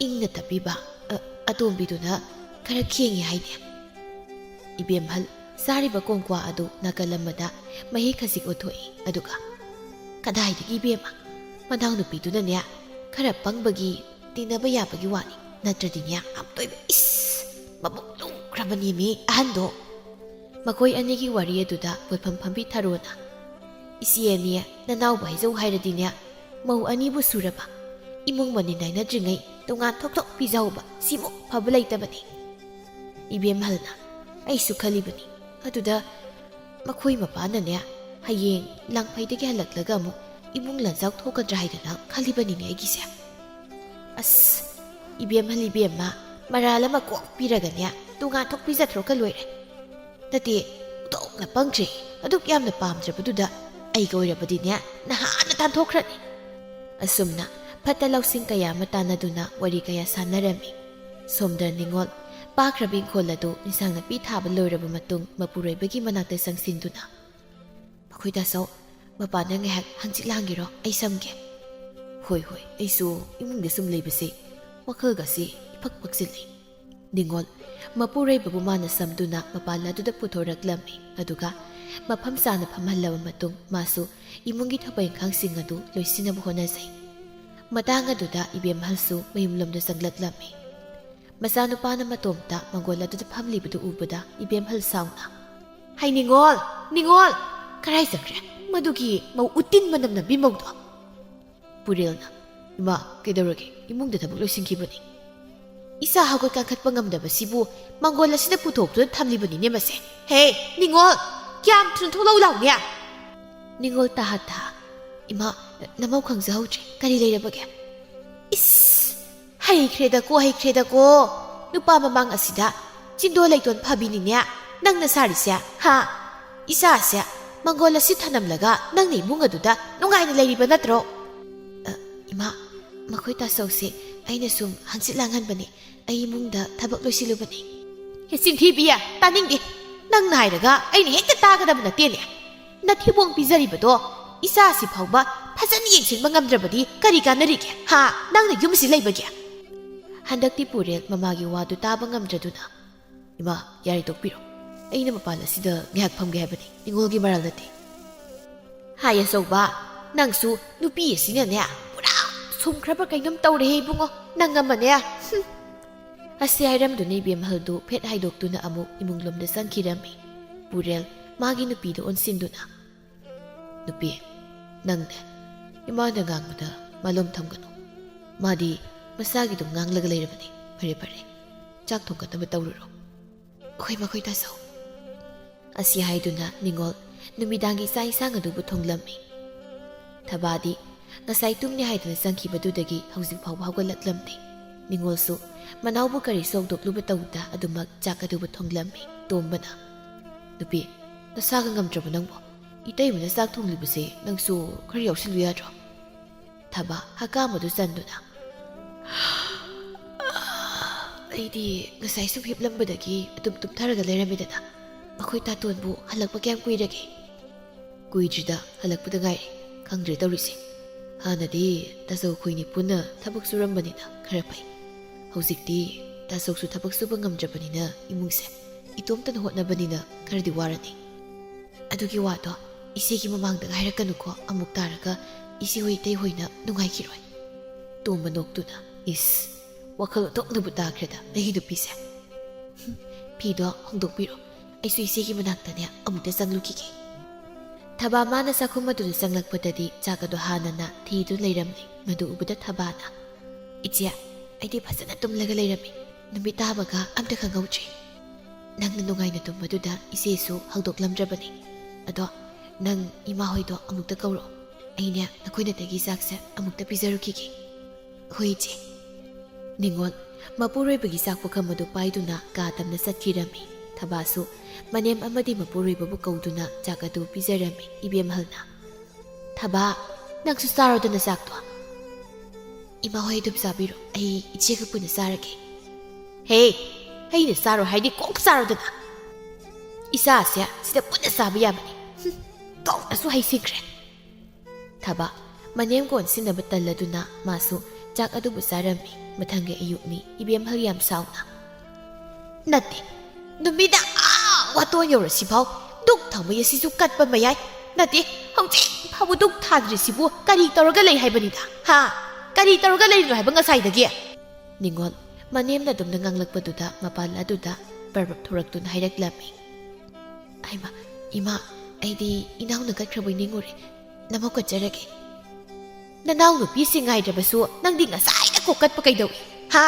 ꯏꯪꯅ ꯇꯞꯄꯤꯕ ꯑꯇꯣꯝꯕꯤꯗꯨꯅ ꯈꯔ ꯈꯦꯡꯉꯤ ꯍꯥꯏꯅꯦ ꯏꯕꯦꯝꯍꯜ ꯆꯥꯔꯤꯕ ꯀꯣꯡꯀ꯭ꯋꯥ ꯑꯗꯨ ꯅꯥꯀꯜ ꯑꯃꯗ ꯃꯍꯤ ꯈꯖꯤꯛ ꯑꯣꯠꯊꯣꯛꯏ ꯑꯗꯨꯒ ꯀꯗꯥꯏꯗꯒꯤ ꯏꯕꯦꯝꯃ ꯃꯅꯥꯎ ꯅꯨꯄꯤꯗꯨꯅꯅꯦ ꯈꯔ ꯄꯪꯕꯒꯤ ꯇꯤꯟꯅꯕ ꯌꯥꯕꯒꯤ ꯋꯥꯅꯤ ꯅꯠꯇ꯭ꯔꯗꯤꯅꯦ ꯌꯥꯝ ꯇꯣꯏꯕ ꯏꯁ ꯃꯕꯨꯛ ꯂꯨꯈ꯭ꯔꯕꯅꯦꯃꯤ ꯑꯍꯟꯗꯣ ꯃꯈꯣꯏ ꯑꯅꯤꯒꯤ ꯋꯥꯔꯤ ꯑꯗꯨꯗ ꯄꯣꯠꯐꯝ ꯐꯝꯕꯤ ꯊꯥꯔꯣꯅ ꯏꯆꯦ ꯑꯅꯤ ꯅꯅꯥꯎꯕ ꯍꯥꯏꯖꯧ ꯍꯥꯏꯔꯗꯤꯅꯦ ꯃꯧ ꯑꯅꯤꯕꯨ ꯁꯨꯔꯕ ꯏꯃꯨꯡ ꯃꯅꯤꯟ ꯅꯥꯏꯅꯗ꯭ꯔꯤꯉꯩ ꯇꯣꯉꯥꯟ ꯊꯣꯛ ꯊꯣꯛ ꯄꯤꯖꯍꯧꯕ ꯁꯤꯃꯨꯛ ꯐꯕ ꯂꯩꯇꯕꯅꯤ ꯏꯕꯦꯝꯍꯜꯅ ꯑꯩꯁꯨ ꯈꯜꯂꯤꯕꯅꯤ ꯑꯗꯨꯗ ꯃꯈꯣꯏ ꯃꯄꯥꯅꯅꯦ ꯍꯌꯦꯡ ꯂꯥꯡꯐꯩꯗꯒꯤ ꯍꯜꯂꯛꯂꯒ ꯑꯃꯨꯛ ꯏꯃꯨꯡ ꯂꯟꯆꯥꯎ ꯊꯣꯛꯀꯗ꯭ꯔꯥ ꯍꯥꯏꯗꯅ ꯈꯜꯂꯤꯕꯅꯤꯅꯦ ꯑꯩꯒꯤꯁꯦ ꯑꯁ ꯏꯕꯦꯝꯍꯜ ꯏꯕꯦꯝꯃ ꯃꯔꯥꯜ ꯑꯃ ꯀꯣꯛ ꯄꯤꯔꯒꯅꯦ ꯇꯣꯉꯥꯟ ꯊꯣꯛ ꯄꯤꯖꯊꯣꯛꯀ ꯂꯣꯏꯔꯦ ꯅꯠꯇꯦ ꯎꯊꯣꯛꯅ ꯄꯪꯈ꯭ꯔꯦ ꯑꯗꯨꯛ ꯌꯥꯝꯅ ꯄꯥꯝꯗ꯭ꯔꯕꯗꯨꯗ ꯑꯩꯒ ꯑꯣꯏꯔꯕꯗꯤꯅꯦ ꯅꯍꯥꯟꯅ ꯇꯥꯟꯊꯣꯛꯈ꯭ꯔꯅꯤ ꯑꯁꯨꯝꯅ ꯐꯠꯇ ꯂꯧꯁꯤꯡ ꯀꯌꯥ ꯑꯃ ꯇꯥꯟꯅꯗꯨꯅ ꯋꯥꯔꯤ ꯀꯌꯥ ꯁꯥꯟꯅꯔꯝꯃꯤ ꯁꯣꯝꯗ ꯅꯤꯡꯉꯣꯜ ꯄꯥꯈ꯭ꯔꯕ ꯏꯪꯈꯣꯜ ꯑꯗꯨ ꯏꯟꯁꯥꯡ ꯅꯥꯄꯤ ꯊꯥꯕ ꯂꯣꯏꯔꯕ ꯃꯇꯨꯡ ꯃꯄꯨꯔꯣꯏꯕꯒꯤ ꯃꯅꯥꯛꯇ ꯆꯪꯁꯤꯟꯗꯨꯅ ꯃꯈꯣꯏ ꯇꯥꯆꯧ ꯃꯄꯥꯟꯗ ꯉꯥꯏꯍꯥꯛ ꯍꯪꯆꯤꯠ ꯂꯥꯡꯒꯦꯔꯣ ꯑꯩ ꯁꯝꯒꯦ ꯍꯣꯏ ꯍꯣꯏ ꯑꯩꯁꯨ ꯏꯃꯨꯡꯗ ꯁꯨꯝ ꯂꯩꯕꯁꯦ ꯋꯥꯈꯜꯒꯁꯤ ꯏꯐꯛ ꯐꯛꯆꯤꯜꯂꯤ ꯅꯤꯡꯉꯣꯜ ꯃꯄꯨꯔꯣꯏꯕꯕꯨ ꯃꯥꯅ ꯁꯝꯗꯨꯅ ꯃꯄꯥꯟ ꯑꯗꯨꯗ ꯄꯨꯊꯣꯔꯛꯂꯝꯃꯤ ꯑꯗꯨꯒ ꯃꯐꯝ ꯆꯥꯅ ꯐꯝꯍꯜꯂꯕ ꯃꯇꯨꯡ ꯃꯥꯁꯨ ꯏꯃꯨꯡꯒꯤ ꯊꯕꯛ ꯏꯪꯈꯥꯡꯁꯤꯡ ꯑꯗꯨ ꯂꯣꯏꯁꯤꯟꯅꯕ ꯍꯣꯠꯅꯖꯩ ꯃꯇꯥꯡ ꯑꯗꯨꯗ ꯏꯕꯦꯝꯍꯜꯁꯨ ꯃꯌꯨꯝꯂꯣꯝꯗ ꯆꯪꯂꯛꯂꯝꯃꯤ ꯃꯆꯥꯅꯨꯄꯥꯅ ꯃꯇꯣꯝꯇ ꯃꯪꯒꯣꯜ ꯑꯗꯨꯗ ꯐꯝꯂꯤꯕꯗꯨ ꯎꯕꯗ ꯏꯕꯦꯝꯍꯜ ꯁꯥꯎꯅ ꯍꯩ ꯅꯤꯡꯉꯣꯜ ꯅꯤꯡꯉꯣꯜ ꯀꯔꯥꯏ ꯆꯠꯈ꯭ꯔꯦ ꯃꯗꯨꯒꯤ ꯃꯧ ꯎꯇꯤꯟ ꯃꯅꯝ ꯅꯝꯕꯤ ꯃꯧꯗꯣ ꯄꯨꯔꯦꯜꯅ ꯏꯃꯥ ꯀꯩꯗꯧꯔꯒꯦ ꯏꯃꯨꯡꯗ ꯊꯕꯛ ꯂꯣꯏꯁꯤꯟꯈꯤꯕꯅꯤ ꯏꯆꯥ ꯍꯧꯒꯠ ꯀꯥꯡꯈꯠꯄ ꯉꯝꯗꯕꯁꯤꯕꯨ ꯃꯪꯒꯣꯜ ꯑꯁꯤꯗ ꯄꯨꯊꯣꯛꯇꯨꯅ ꯊꯝꯂꯤꯕꯅꯤꯅꯦ ꯃꯁꯦ ꯍꯦ ꯅꯤꯡꯉꯣꯜ ꯀꯌꯥꯝ ꯊꯨꯅ ꯊꯣꯛꯂꯛꯎ ꯂꯥꯎꯅꯦ ꯅꯤꯡꯉꯣꯜ ꯇꯥꯍꯠꯊꯥ ꯏꯃꯥ ꯅꯃꯧ ꯈꯪꯖꯍꯧꯗ꯭ꯔꯦ ꯀꯔꯤ ꯂꯩꯔꯕꯒꯦ ꯏꯁ ꯍꯩꯈ꯭ꯔꯦꯗꯀꯣ ꯅꯨꯄꯥ ꯃꯃꯥꯡ ꯑꯁꯤꯗ ꯆꯤꯟꯗꯣꯜ ꯂꯩꯇꯣꯟ ꯐꯕꯤꯅꯤꯅꯦ ꯅꯪꯅ ꯁꯥꯔꯤꯁꯦ ꯍꯥ ꯏꯆꯥꯁꯦ ꯃꯪꯒꯣꯜ ꯑꯁꯤ ꯊꯅꯝꯂꯒ ꯅꯪꯅ ꯏꯃꯨꯡ ꯑꯗꯨꯗ ꯅꯨꯡꯉꯥꯏꯅ ꯂꯩꯔꯤꯕ ꯅꯠꯇ꯭ꯔꯣ ꯏꯃꯥ ꯃꯈꯣꯏ ꯇꯥꯆꯧꯁꯦ ꯑꯩꯅ ꯁꯨꯝ ꯍꯪꯆꯤꯠ ꯂꯥꯡꯍꯟꯕꯅꯤ ꯑꯩ ꯏꯃꯨꯡꯗ ꯊꯕꯛ ꯂꯣꯏꯁꯤꯜꯂꯨꯕꯅꯤ ꯆꯤꯟꯊꯤꯕꯤꯌꯦ ꯇꯥꯅꯤꯡꯗꯦ ꯅꯪꯅ ꯍꯥꯏꯔꯒ ꯑꯩꯅ ꯍꯦꯛꯇ ꯇꯥꯒꯗꯕ ꯅꯠꯇꯦꯅꯦ ꯅꯊꯤꯕꯣꯡ ꯄꯤꯖꯔꯤꯕꯗꯣ ꯏꯆꯥꯁꯤ ꯐꯥꯎꯕ ꯐꯖꯅ ꯌꯦꯡꯁꯤꯟꯕ ꯉꯝꯗ꯭ꯔꯕꯗꯤ ꯀꯔꯤ ꯀꯥꯟꯅꯔꯤꯒꯦ ꯍꯥ ꯅꯪꯅ ꯌꯨꯝꯁꯤ ꯂꯩꯕꯒꯦ ꯍꯟꯗꯛꯇꯤ ꯄꯨꯔꯦꯜ ꯃꯃꯥꯒꯤ ꯋꯥꯗꯨ ꯇꯥꯕ ꯉꯝꯗ꯭ꯔꯗꯨꯅ ꯏꯃꯥ ꯌꯥꯔꯦ ꯇꯣꯛꯄꯤꯔꯣ ꯑꯩꯅ ꯃꯄꯥꯟ ꯑꯁꯤꯗ ꯉꯥꯏꯍꯥꯛ ꯐꯝꯒꯦ ꯍꯥꯏꯕꯅꯤ, ꯅꯤꯡꯉꯣꯜꯒꯤ ꯃꯔꯥꯜ ꯅꯠꯇꯦ꯫ ꯍꯥꯏ ꯑꯆꯧꯕ, ꯅꯪꯁꯨ ꯅꯨꯄꯤ ꯑꯁꯤꯅꯅꯦ ꯄꯨꯔꯥ ꯁꯨꯝꯈ꯭ꯔꯕ ꯀꯩꯅꯣꯝ ꯇꯧꯔꯦꯍꯦ ꯏꯕꯨꯡꯉꯣ, ꯅꯪ ꯑꯃꯅꯦ꯫ ꯑꯁꯤ ꯍꯥꯏꯔꯝꯗꯨꯅ ꯏꯕꯦꯝꯍꯜꯗꯨ ꯐꯦꯠ ꯍꯥꯏꯗꯣꯛꯇꯨꯅ ꯑꯃꯨꯛ ꯏꯃꯨꯡꯂꯣꯝꯗ ꯆꯪꯈꯤꯔꯝꯃꯤ꯫ ꯄꯨꯔꯦꯜ ꯃꯥꯒꯤ ꯅꯨꯄꯤꯗ ꯑꯣꯟꯁꯤꯟꯗꯨꯅ, ꯅꯨꯄꯤ, ꯅꯪꯅꯦ ꯏꯃꯥꯅ ꯉꯥꯡꯕꯗ ꯃꯥꯂꯣꯝ ꯊꯝꯒꯅꯨ, ꯃꯥꯗꯤ ꯃꯁꯥꯒꯤꯗꯣ ꯉꯥꯡꯂꯒ ꯂꯩꯔꯕꯅꯤ꯫ ꯐꯔꯦ ꯐꯔꯦ, ꯆꯥꯛ ꯊꯣꯡꯒꯠꯅꯕ ꯇꯧꯔꯨꯔꯣ꯫ ꯑꯩꯈꯣꯏ ꯃꯈꯣꯏ ꯇꯥꯆꯧ꯫ ꯑꯁꯤ ꯍꯥꯏꯗꯨꯅ ꯅꯤꯡꯉꯣꯜ ꯅꯨꯃꯤꯗꯥꯡꯒꯤ ꯆꯥꯛ ꯏꯟꯁꯥꯡ ꯑꯗꯨꯕꯨ ꯊꯣꯡꯂꯝꯃꯤ꯫ ꯊꯕꯥꯗꯤ ꯉꯁꯥꯏ ꯇꯨꯝꯅꯤ ꯍꯥꯏꯗꯨꯅ ꯆꯪꯈꯤꯕꯗꯨꯗꯒꯤ ꯍꯧꯖꯤꯛ ꯐꯥꯎꯕ ꯍꯧꯒꯠꯂꯛꯂꯝꯗꯦ꯫ ꯅꯤꯡꯉꯣꯜꯁꯨ ꯃꯅꯥꯎꯕꯨ ꯀꯔꯤ ꯁꯧꯗꯣꯛꯂꯨꯕ ꯇꯧꯗ ꯑꯗꯨꯃꯛ ꯆꯥꯛ ꯑꯗꯨꯕꯨ ꯊꯣꯡꯂꯝꯃꯤ꯫ ꯇꯣꯝꯕꯅ, ꯅꯨꯄꯤ, ꯅꯁꯥꯒ ꯉꯝꯗ꯭ꯔꯕ ꯅꯪꯕꯣ? ꯏꯇꯩꯃꯅ ꯆꯥꯛ ꯊꯣꯡꯂꯤꯕꯁꯦ ꯅꯪꯁꯨ ꯈꯔ ꯌꯥꯎꯁꯤꯜꯂꯨ ꯌꯥꯗ꯭ꯔꯣ? ꯊꯕꯥ ꯍꯀꯥꯝ ꯑꯗꯨ ꯆꯟꯗꯨꯅ, ꯑꯩꯗꯤ ꯉꯁꯥꯏ ꯁꯨꯝ ꯍꯤꯞꯂꯝꯕꯗꯒꯤ ꯑꯗꯨꯝ ꯇꯨꯝꯊꯔꯒ ꯂꯩꯔꯝꯃꯤꯗꯅ꯫ ꯑꯩꯈꯣꯏ ꯇꯥꯇꯣꯟꯕꯨ ꯍꯜꯂꯛꯄ ꯀꯌꯥꯝ ꯀꯨꯏꯔꯒꯦ? ꯀꯨꯏꯗ꯭ꯔꯤꯗ, ꯍꯜꯂꯛꯄꯗ ꯉꯥꯏꯔꯦ꯫ ꯈꯪꯗ꯭ꯔꯦ ꯇꯧꯔꯤꯁꯦ, ꯍꯥꯟꯅꯗꯤ ꯇꯥꯆꯧ ꯈꯣꯏꯅꯤ ꯄꯨꯟꯅ ꯊꯕꯛ ꯁꯨꯔꯝꯕꯅꯤꯅ ꯈꯔ ꯐꯩ꯫ ꯍꯧꯖꯤꯛꯇꯤ ꯇꯥꯆꯧꯁꯨ ꯊꯕꯛ ꯁꯨꯕ ꯉꯝꯗ꯭ꯔꯕꯅꯤꯅ ꯏꯃꯨꯡꯁꯦ ꯏꯇꯣꯝꯇꯅ ꯍꯣꯠꯅꯕꯅꯤꯅ ꯈꯔꯗꯤ ꯋꯥꯔꯅꯤ꯫ ꯑꯗꯨꯒꯤ ꯋꯥꯗꯣ ꯏꯆꯦꯒꯤ ꯃꯃꯥꯡꯗ ꯍꯥꯏꯔꯛꯀꯅꯨꯀꯣ, ꯑꯃꯨꯛ ꯇꯥꯔꯒ ꯏꯆꯦ ꯍꯣꯏ ꯏꯇꯩ ꯍꯣꯏꯅ ꯅꯨꯡꯉꯥꯏꯈꯤꯔꯣꯏ꯫ ꯇꯣꯝꯕ ꯅꯣꯛꯇꯨꯅ, ꯏꯁ, ꯋꯥꯈꯜ ꯑꯣꯟꯊꯣꯛꯅꯕꯨ ꯇꯥꯈ꯭ꯔꯦꯗ ꯑꯩꯒꯤ ꯅꯨꯄꯤꯁꯦ꯫ ꯐꯤꯗꯣ ꯍꯣꯡꯗꯣꯛꯄꯤꯔꯣ, ꯑꯩꯁꯨ ꯏꯆꯦꯒꯤ ꯃꯅꯥꯛꯇꯅꯦ ꯑꯃꯨꯛꯇ ꯆꯪꯂꯨꯈꯤꯒꯦ꯫ ꯊꯕꯥ ꯃꯥꯅ ꯆꯥꯛꯈꯨꯝ ꯑꯗꯨꯗ ꯆꯪꯂꯛꯄꯗꯗꯤ ꯆꯥꯛ ꯑꯗꯨ ꯍꯥꯟꯅꯅ ꯊꯤꯗꯨꯅ ꯂꯩꯔꯝꯃꯤ꯫ ꯃꯗꯨ ꯎꯕꯗ ꯊꯕꯥꯅ, ꯏꯆꯦ, ꯑꯩꯗꯤ ꯐꯖꯅ ꯇꯨꯝꯂꯒ ꯂꯩꯔꯝꯃꯤ, ꯅꯨꯃꯤꯠ ꯇꯥꯕꯒ ꯑꯝꯇ ꯈꯪꯍꯧꯗ꯭ꯔꯤ꯫ ꯅꯪꯅ ꯅꯨꯡꯉꯥꯏꯅ ꯇꯨꯝꯕꯗꯨꯗ ꯏꯆꯦꯁꯨ ꯍꯧꯗꯣꯛꯂꯝꯗ꯭ꯔꯕꯅꯤ꯫ ꯑꯗꯣ ꯅꯪ ꯏꯃꯥ ꯍꯣꯏꯗꯣ ꯑꯃꯨꯛꯇ ꯀꯧꯔꯛꯑꯣ, ꯑꯩꯅꯦ ꯅꯈꯣꯏꯅꯇꯒꯤ ꯆꯥꯛꯁꯦ ꯑꯃꯨꯛꯇ ꯄꯤꯖꯔꯨꯈꯤꯒꯦ꯫ ꯍꯣꯏ ꯏꯆꯦ꯫ ꯅꯤꯡꯉꯣꯜ ꯃꯄꯨꯔꯣꯏꯕꯒꯤ ꯆꯥꯛ ꯄꯨꯈꯝ ꯑꯗꯨ ꯄꯥꯏꯗꯨꯅ ꯀꯥ ꯇꯝꯅ ꯆꯠꯈꯤꯔꯝꯃꯤ꯫ ꯊꯕꯥꯁꯨ ꯃꯅꯦꯝ ꯑꯃꯗꯤ ꯃꯄꯨꯔꯣꯏꯕꯕꯨ ꯀꯧꯗꯨꯅ ꯆꯥꯛ ꯑꯗꯨ ꯄꯤꯖꯔꯝꯃꯤ꯫ ꯏꯕꯦꯝꯍꯜꯅ, ꯊꯕꯥ, ꯅꯪꯁꯨ ꯆꯥꯔꯣꯗꯅ ꯆꯥꯛꯇꯣ꯫ ꯏꯃꯥ ꯍꯣꯏ ꯑꯗꯨꯝ ꯆꯥꯕꯤꯔꯣ, ꯑꯩ ꯏꯆꯦꯒ ꯄꯨꯟꯅ ꯆꯥꯔꯒꯦ꯫ ꯍꯦ, ꯑꯩꯅ ꯆꯥꯔꯣ ꯍꯥꯏꯗꯤ ꯀꯣꯛ ꯆꯥꯔꯣꯗꯅ, ꯏꯆꯥꯁꯦ ꯁꯤꯗ ꯄꯨꯟꯅ ꯆꯥꯕ ꯌꯥꯕꯅꯤ꯫ ꯇꯣꯛꯅꯁꯨ ꯍꯩꯁꯤꯡꯈ꯭ꯔꯦ꯫ ꯊꯕꯥ ꯃꯅꯦꯝ ꯀꯣꯟꯁꯤꯟꯅꯕ ꯇꯜꯂꯗꯨꯅ ꯃꯥꯁꯨ ꯆꯥꯛ ꯑꯗꯨꯕꯨ ꯆꯥꯔꯝꯃꯤ꯫ ꯃꯊꯪꯒꯤ ꯑꯌꯨꯛꯅꯤ꯫ ꯏꯕꯦꯝꯍꯜ ꯌꯥꯝ ꯁꯥꯎꯅ, ꯅꯠꯇꯦ, ꯅꯨꯃꯤꯗꯥꯡ ꯋꯥꯇꯣꯟ ꯌꯧꯔꯁꯤꯐꯥꯎ ꯗꯨꯛ ꯊꯥꯎꯃꯩ ꯑꯁꯤꯁꯨ ꯀꯠꯄ ꯃꯌꯥꯏ, ꯅꯠꯇꯦ, ꯍꯧꯖꯤꯛ ꯐꯥꯎꯕ ꯗꯨꯛ ꯊꯥꯗ꯭ꯔꯤꯁꯤꯕꯨ ꯀꯔꯤ ꯇꯧꯔꯒ ꯂꯩ ꯍꯥꯏꯕꯅꯤꯗ? ꯍꯥ, ꯀꯔꯤ ꯇꯧꯔꯒ ꯂꯩꯔꯤꯅꯣ ꯍꯥꯏꯕ ꯉꯁꯥꯏꯗꯒꯤ? ꯅꯤꯡꯉꯣꯜ ꯃꯅꯦꯝꯅ ꯑꯗꯨꯝꯅ ꯉꯥꯡꯂꯛꯄꯗꯨꯗ ꯃꯄꯥꯟ ꯑꯗꯨꯗ ꯄꯔꯕꯞ ꯊꯣꯔꯛꯇꯨꯅ ꯍꯥꯏꯔꯛꯂꯝꯃꯤ꯫ ꯍꯩꯃꯥ, ꯏꯃꯥ, ꯑꯩꯗꯤ ꯏꯅꯥꯎꯅ ꯀꯠꯈ꯭ꯔꯕꯣꯏ ꯅꯤꯡꯉꯨꯔꯦ, ꯅꯃꯧ ꯀꯠꯆꯔꯒꯦ꯫ ꯅꯅꯥꯎ ꯅꯨꯄꯤꯁꯤꯡ ꯉꯥꯏꯗ꯭ꯔꯕꯁꯨ ꯅꯪꯗꯤ ꯉꯁꯥꯏꯅ ꯀꯣꯛ ꯀꯠꯄ ꯀꯩꯗꯧꯏ? ꯍꯥ,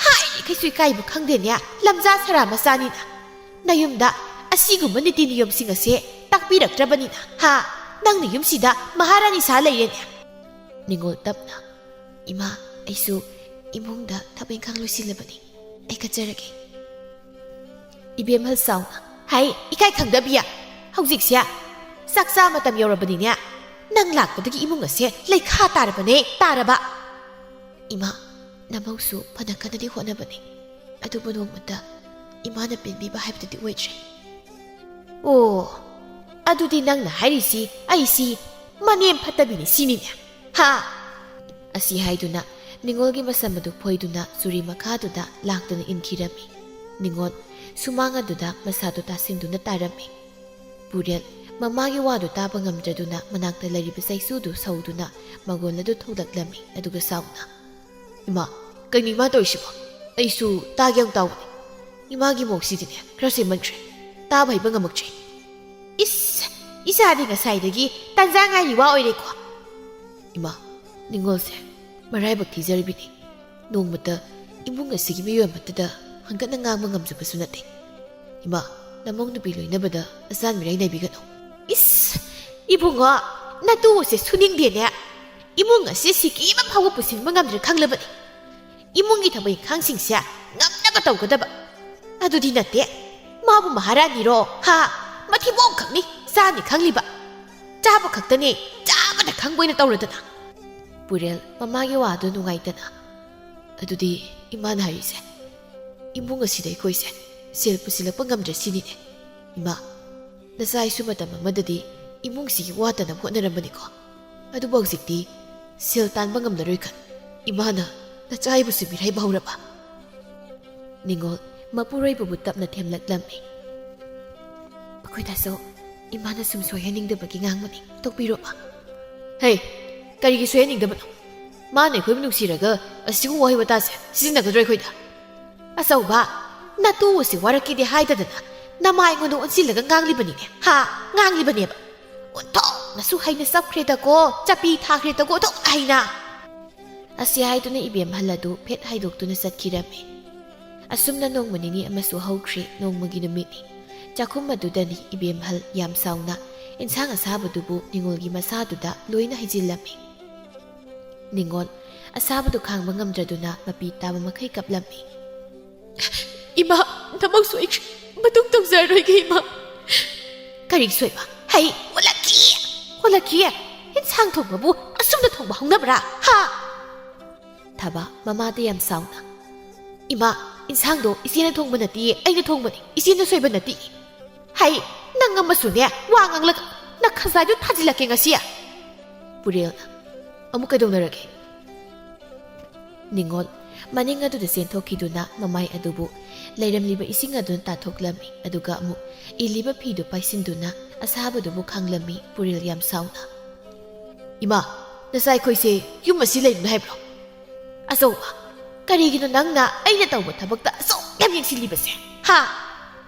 ꯍꯥꯏꯔꯤꯈꯩꯁꯨ ꯏꯀꯥꯏꯕ ꯈꯪꯗꯦꯅꯦ, ꯂꯝꯖꯥ ꯁꯔꯥ ꯃꯆꯥꯅꯤꯅ꯫ ꯅꯌꯨꯝꯗ ꯑꯁꯤꯒꯨꯝꯕ ꯅꯤꯇꯤ ꯅꯤꯌꯣꯝꯁꯤꯡ ꯑꯁꯦ ꯇꯥꯛꯄꯤꯔꯛꯇ꯭ꯔꯕꯅꯤꯅ, ꯍꯥ, ꯅꯪꯅ ꯌꯨꯝꯁꯤꯗ ꯃꯍꯥꯔꯥꯅꯤ ꯁꯥ ꯂꯩꯔꯦꯅꯦ꯫ ꯅꯤꯡꯉꯣꯜ ꯇꯞꯅ, ꯏꯃꯥ, ꯑꯩꯁꯨ ꯏꯃꯨꯡꯗ ꯊꯕꯛ ꯏꯪꯈꯥꯡ ꯂꯣꯏꯁꯤꯜꯂꯕꯅꯤ, ꯑꯩ ꯀꯠꯆꯔꯒꯦ꯫ ꯏꯕꯦꯝꯍꯜ ꯁꯥꯎꯅ, ꯍꯥꯏ, ꯏꯀꯥꯏ ꯈꯪꯗꯕꯤꯌꯥ, ꯍꯧꯖꯤꯛꯁꯦ ꯆꯥꯛꯆꯥ ꯃꯇꯝ ꯌꯧꯔꯕꯅꯤꯅꯦ, ꯅꯪ ꯂꯥꯛꯄꯗꯒꯤ ꯏꯃꯨꯡ ꯑꯁꯦ ꯂꯩꯈꯥ ꯇꯥꯔꯕꯅꯦ, ꯇꯥꯔꯕ꯫ ꯏꯃꯥ, ꯅꯃꯧꯁꯨ ꯐꯅ ꯀꯟꯅꯗꯤ ꯍꯣꯠꯅꯕꯅꯤ, ꯑꯗꯨꯕꯨ ꯅꯣꯡꯃꯇ ꯏꯃꯥꯅ ꯄꯦꯟꯕꯤꯕ ꯍꯥꯏꯕꯗꯨꯗꯤ ꯑꯣꯏꯗ꯭ꯔꯦ꯫ ꯑꯣ, ꯑꯗꯨꯗꯤ ꯅꯪꯅ ꯍꯥꯏꯔꯤꯁꯤ ꯑꯩꯁꯤ ꯃꯅꯦꯝ ꯐꯠꯇꯕꯤꯅꯤ ꯁꯤꯅꯤꯅꯦ, ꯍꯥ? ꯑꯁꯤ ꯍꯥꯏꯗꯨꯅ ꯅꯤꯡꯉꯣꯜꯒꯤ ꯃꯁꯝ ꯑꯗꯨ ꯐꯣꯏꯗꯨꯅ ꯆꯨꯔꯤ ꯃꯈꯥꯗꯨꯗ ꯂꯥꯛꯇꯨꯅ ꯏꯟꯈꯤꯔꯝꯃꯤ꯫ ꯅꯤꯡꯉꯣꯜ ꯁꯨꯃꯥꯡ ꯑꯗꯨꯗ ꯃꯁꯥꯗꯨ ꯇꯥꯁꯤꯟꯗꯨꯅ ꯇꯥꯔꯝꯃꯤ꯫ ꯄꯨꯔꯦꯜ ꯃꯃꯥꯒꯤ ꯋꯥꯗꯨ ꯇꯥꯕ ꯉꯝꯗ꯭ꯔꯗꯨꯅ ꯃꯅꯥꯛꯇ ꯂꯩꯔꯤꯕ ꯆꯩꯁꯨꯗꯨ ꯁꯧꯗꯨꯅ ꯃꯒꯣꯜ ꯑꯗꯨ ꯊꯣꯛꯂꯛꯂꯝꯃꯤ꯫ ꯑꯗꯨꯒ ꯁꯥꯎꯅ, ꯏꯃꯥ, ꯀꯩꯅꯣ ꯏꯃꯥ ꯇꯧꯔꯤꯁꯤꯕꯣ? ꯑꯩꯁꯨ ꯇꯥꯒꯦ ꯌꯥꯝ ꯇꯥꯎꯕꯅꯤ, ꯏꯃꯥꯒꯤ ꯃꯧꯁꯤꯗꯤꯅꯦ ꯈꯔ ꯁꯦꯝꯃꯟꯈ꯭ꯔꯦ, ꯇꯥꯕ ꯍꯩꯕ ꯉꯝꯃꯛꯇ꯭ꯔꯦ꯫ ꯏꯁ, ꯏꯆꯥꯗꯤ ꯉꯁꯥꯏꯗꯒꯤ ꯇꯟꯖꯥ ꯉꯥꯏꯔꯤ ꯋꯥ ꯑꯣꯏꯔꯦꯀꯣ꯫ ꯏꯃꯥ, ꯅꯤꯡꯉꯣꯜꯁꯦ ꯃꯔꯥꯏꯕꯛ ꯊꯤꯖꯔꯤꯕꯅꯤ, ꯅꯣꯡꯃꯇ ꯏꯃꯨꯡ ꯑꯁꯤꯒꯤ ꯃꯤꯑꯣꯏ ꯑꯃꯠꯇꯗ ꯍꯪꯒꯠꯅ ꯉꯥꯡꯕ ꯉꯝꯖꯕꯁꯨ ꯅꯠꯇꯦ꯫ ꯏꯃꯥ, ꯅꯃꯧ ꯅꯨꯄꯤ ꯂꯣꯏꯅꯕꯗ ꯑꯆꯥꯟ ꯃꯤꯔꯥꯏ ꯅꯩꯕꯤꯒꯅꯨ꯫ ꯏꯁ, ꯏꯕꯨꯡꯉꯣ, ꯅꯇꯨꯁꯦ ꯁꯨꯅꯤꯡꯗꯦꯅꯦ, ꯏꯃꯨꯡ ꯑꯁꯤ ꯁꯤꯀꯤ ꯑꯃ ꯐꯥꯎꯕ ꯄꯨꯁꯤꯟꯕ ꯉꯝꯗ꯭ꯔꯦ ꯈꯪꯂꯕꯅꯤ꯫ ꯏꯃꯨꯡꯒꯤ ꯊꯕꯛ ꯏꯪꯈꯥꯡꯁꯤꯡꯁꯦ ꯉꯝꯅꯕ ꯇꯧꯒꯗꯕ, ꯑꯗꯨꯗꯤ ꯅꯠꯇꯦ, ꯃꯥꯕꯨ ꯃꯍꯥꯔꯥꯅꯤꯔꯣ? ꯍꯥ, ꯃꯊꯤꯕꯣꯡ ꯈꯛꯅꯤ ꯆꯥꯅꯤ ꯈꯪꯂꯤꯕ, ꯆꯥꯕ ꯈꯛꯇꯅꯤ ꯆꯥꯕꯗ ꯈꯪꯕꯣꯏꯅ ꯇꯧꯔꯗꯅ꯫ ꯄꯨꯔꯦꯜ ꯃꯃꯥꯒꯤ ꯋꯥꯗꯨ ꯅꯨꯡꯉꯥꯏꯇꯅ, ꯑꯗꯨꯗꯤ ꯏꯃꯥꯅ ꯍꯥꯏꯔꯤꯁꯦ ꯏꯃꯨꯡ ꯑꯁꯤꯗ ꯑꯩꯈꯣꯏꯁꯦ ꯁꯦꯜ ꯄꯨꯁꯤꯜꯂꯛꯄ ꯉꯝꯗ꯭ꯔꯦ ꯁꯤꯅꯤꯅꯦ꯫ ꯏꯃꯥ, ꯅꯆꯥ ꯏꯁꯨ ꯃꯇꯝ ꯑꯃꯗꯗꯤ ꯏꯃꯨꯡꯁꯤꯒꯤ ꯋꯥꯠꯇꯅꯕ ꯍꯣꯠꯅꯔꯝꯕꯅꯤꯀꯣ, ꯑꯗꯨꯕꯨ ꯍꯧꯖꯤꯛꯇꯤ ꯁꯦꯜ ꯇꯥꯟꯕ ꯉꯝꯂꯔꯣꯏ ꯈꯟ ꯏꯃꯥꯅ ꯅꯆꯥ ꯑꯩꯕꯨꯁꯨ ꯃꯤꯔꯥꯏꯕ ꯍꯧꯔꯕ꯫ ꯅꯤꯡꯉꯣꯜ ꯃꯄꯨꯔꯣꯏꯕꯕꯨ ꯇꯞꯅ ꯊꯦꯝꯂꯛꯂꯝꯃꯤ꯫ ꯑꯩꯈꯣꯏꯗꯁꯨ ꯏꯃꯥꯅ ꯁꯨꯝ ꯁꯣꯏꯍꯟꯅꯤꯡꯗꯕꯒꯤ ꯉꯥꯡꯕꯅꯤ ꯇꯣꯛꯄꯤꯔꯣꯕ ꯍꯩ ꯀꯔꯤꯒꯤ ꯁꯣꯏꯍꯟꯅꯤꯡꯗꯕꯅꯣ ꯃꯥꯅ ꯑꯩꯈꯣꯏꯕꯨ ꯅꯨꯡꯁꯤꯔꯒ ꯑꯁꯤꯒꯨꯝꯕ ꯋꯥꯍꯩ ꯋꯥꯇꯥꯁꯦ ꯁꯤꯖꯤꯟꯅꯒꯗ꯭ꯔꯣ ꯑꯩꯈꯣꯏꯗ ꯑꯆꯧꯕ ꯅꯇꯨ ꯑꯁꯤ ꯋꯥꯔꯛꯈꯤꯗꯦ ꯍꯥꯏꯗꯗꯅ ꯅꯃꯥ ꯑꯩꯉꯣꯟꯗ ꯑꯣꯟꯁꯤꯜꯂꯒ ꯉꯥꯡꯂꯤꯕꯅꯤꯅꯦ ꯍꯥ ꯉꯥꯡꯂꯤꯕꯅꯦꯕ ꯑꯣꯟꯊꯣꯛꯅꯁꯨ ꯍꯩꯅ ꯆꯞꯈ꯭ꯔꯦꯗꯀꯣ ꯆꯄꯤ ꯊꯥꯈ꯭ꯔꯦꯗꯀꯣ ꯑꯗꯨꯛ ꯍꯩꯅ ꯑꯁꯤ ꯍꯥꯏꯗꯨꯅ ꯏꯕꯦꯝꯍꯜ ꯑꯗꯨ ꯐꯦꯠ ꯍꯥꯏꯗꯣꯛꯇꯨꯅ ꯆꯠꯈꯤꯔꯝꯃꯤ ꯑꯁꯨꯝꯅ ꯅꯣꯡꯃ ꯅꯤꯅꯤ ꯑꯃꯁꯨ ꯍꯧꯈ꯭ꯔꯦ ꯅꯣꯡꯃꯒꯤ ꯅꯨꯃꯤꯠꯅꯤ ꯆꯥꯛꯈꯨꯝ ꯑꯗꯨꯗꯅꯤ ꯏꯕꯦꯝꯍꯜ ꯌꯥꯝ ꯁꯥꯎꯅ ꯏꯟꯁꯥꯡ ꯑꯁꯥꯕꯗꯨꯕꯨ ꯅꯤꯡꯉꯣꯜꯒꯤ ꯃꯁꯥꯗꯨꯗ ꯂꯣꯏꯅ ꯍꯩꯖꯤꯜꯂꯝꯃꯤ ꯅꯤꯡꯉꯣꯜ ꯑꯁꯥꯕꯗꯨ ꯈꯥꯡꯕ ꯉꯝꯗ꯭ꯔꯗꯨꯅ ꯃꯄꯤ ꯇꯥꯕ ꯃꯈꯩ ꯀꯞꯂꯝꯃꯤ ꯏꯃꯥ ꯊꯕꯛ ꯁꯣꯏꯈ꯭ꯔꯦ ꯃꯇꯨꯡ ꯇꯧꯖꯔꯣꯏꯒꯦ ꯏꯃꯥ ꯀꯔꯤ ꯁꯣꯏꯕ ꯍꯩ ꯑꯣꯜꯂꯛꯈꯤ ꯏꯟꯁꯥꯡ ꯊꯣꯡꯕꯕꯨ ꯑꯁꯨꯝꯅ ꯊꯣꯡꯕ ꯍꯧꯅꯕ꯭ꯔꯥ ꯍꯥ ꯊꯕ ꯃꯃꯥꯗ ꯌꯥꯝ ꯁꯥꯎꯅ ꯏꯃꯥ ꯏꯟꯁꯥꯡꯗꯣ ꯏꯆꯦꯅ ꯊꯣꯡꯕ ꯅꯠꯇꯤꯌꯦ ꯑꯩꯅ ꯊꯣꯡꯕꯅꯤ ꯏꯆꯦꯅ ꯁꯣꯏꯕ ꯅꯠꯇꯤ ꯍꯩ ꯅꯪ ꯑꯃꯁꯨꯅꯦ ꯋꯥ ꯉꯥꯡꯂꯒ ꯅꯪ ꯈꯖꯥꯏꯗꯨ ꯊꯥꯖꯤꯜꯂꯛꯀꯦ ꯉꯁꯤ ꯄꯨꯔꯦꯜꯅ ꯑꯃꯨꯛ ꯀꯩꯗꯧꯅꯔꯒꯦ ꯅꯤꯡꯉꯣꯜ ꯃꯅꯤꯡ ꯑꯗꯨꯗ ꯆꯦꯟꯊꯣꯛꯈꯤꯗꯨꯅ ꯃꯃꯥꯏ ꯑꯗꯨꯕꯨ ꯂꯩꯔꯝꯂꯤꯕ ꯏꯁꯤꯡ ꯑꯗꯨꯅ ꯇꯥꯊꯣꯛꯂꯝꯃꯤ ꯑꯗꯨꯒ ꯑꯃꯨꯛ ꯏꯜꯂꯤꯕ ꯐꯤꯗꯨ ꯄꯥꯏꯁꯤꯟꯗꯨꯅ ꯑꯁꯥꯕꯗꯨꯕꯨ ꯈꯥꯡꯂꯝꯃꯤ ꯄꯨꯔꯦꯜ ꯌꯥꯝ ꯁꯥꯎꯅ ꯏꯃꯥ ꯅꯆꯥ ꯑꯩꯈꯣꯏꯁꯦ ꯌꯨꯝ ꯑꯁꯤ ꯂꯩꯔꯨꯅꯨ ꯍꯥꯏꯕ꯭ꯔꯣ ꯑꯆꯧꯕ ꯀꯔꯤꯒꯤꯅꯣ ꯅꯪꯅ ꯑꯩꯅ ꯇꯧꯕ ꯊꯕꯛꯇ ꯑꯁꯨꯛ ꯌꯥꯝ ꯌꯦꯡꯁꯤꯜꯂꯤꯕꯁꯦ ꯍꯥ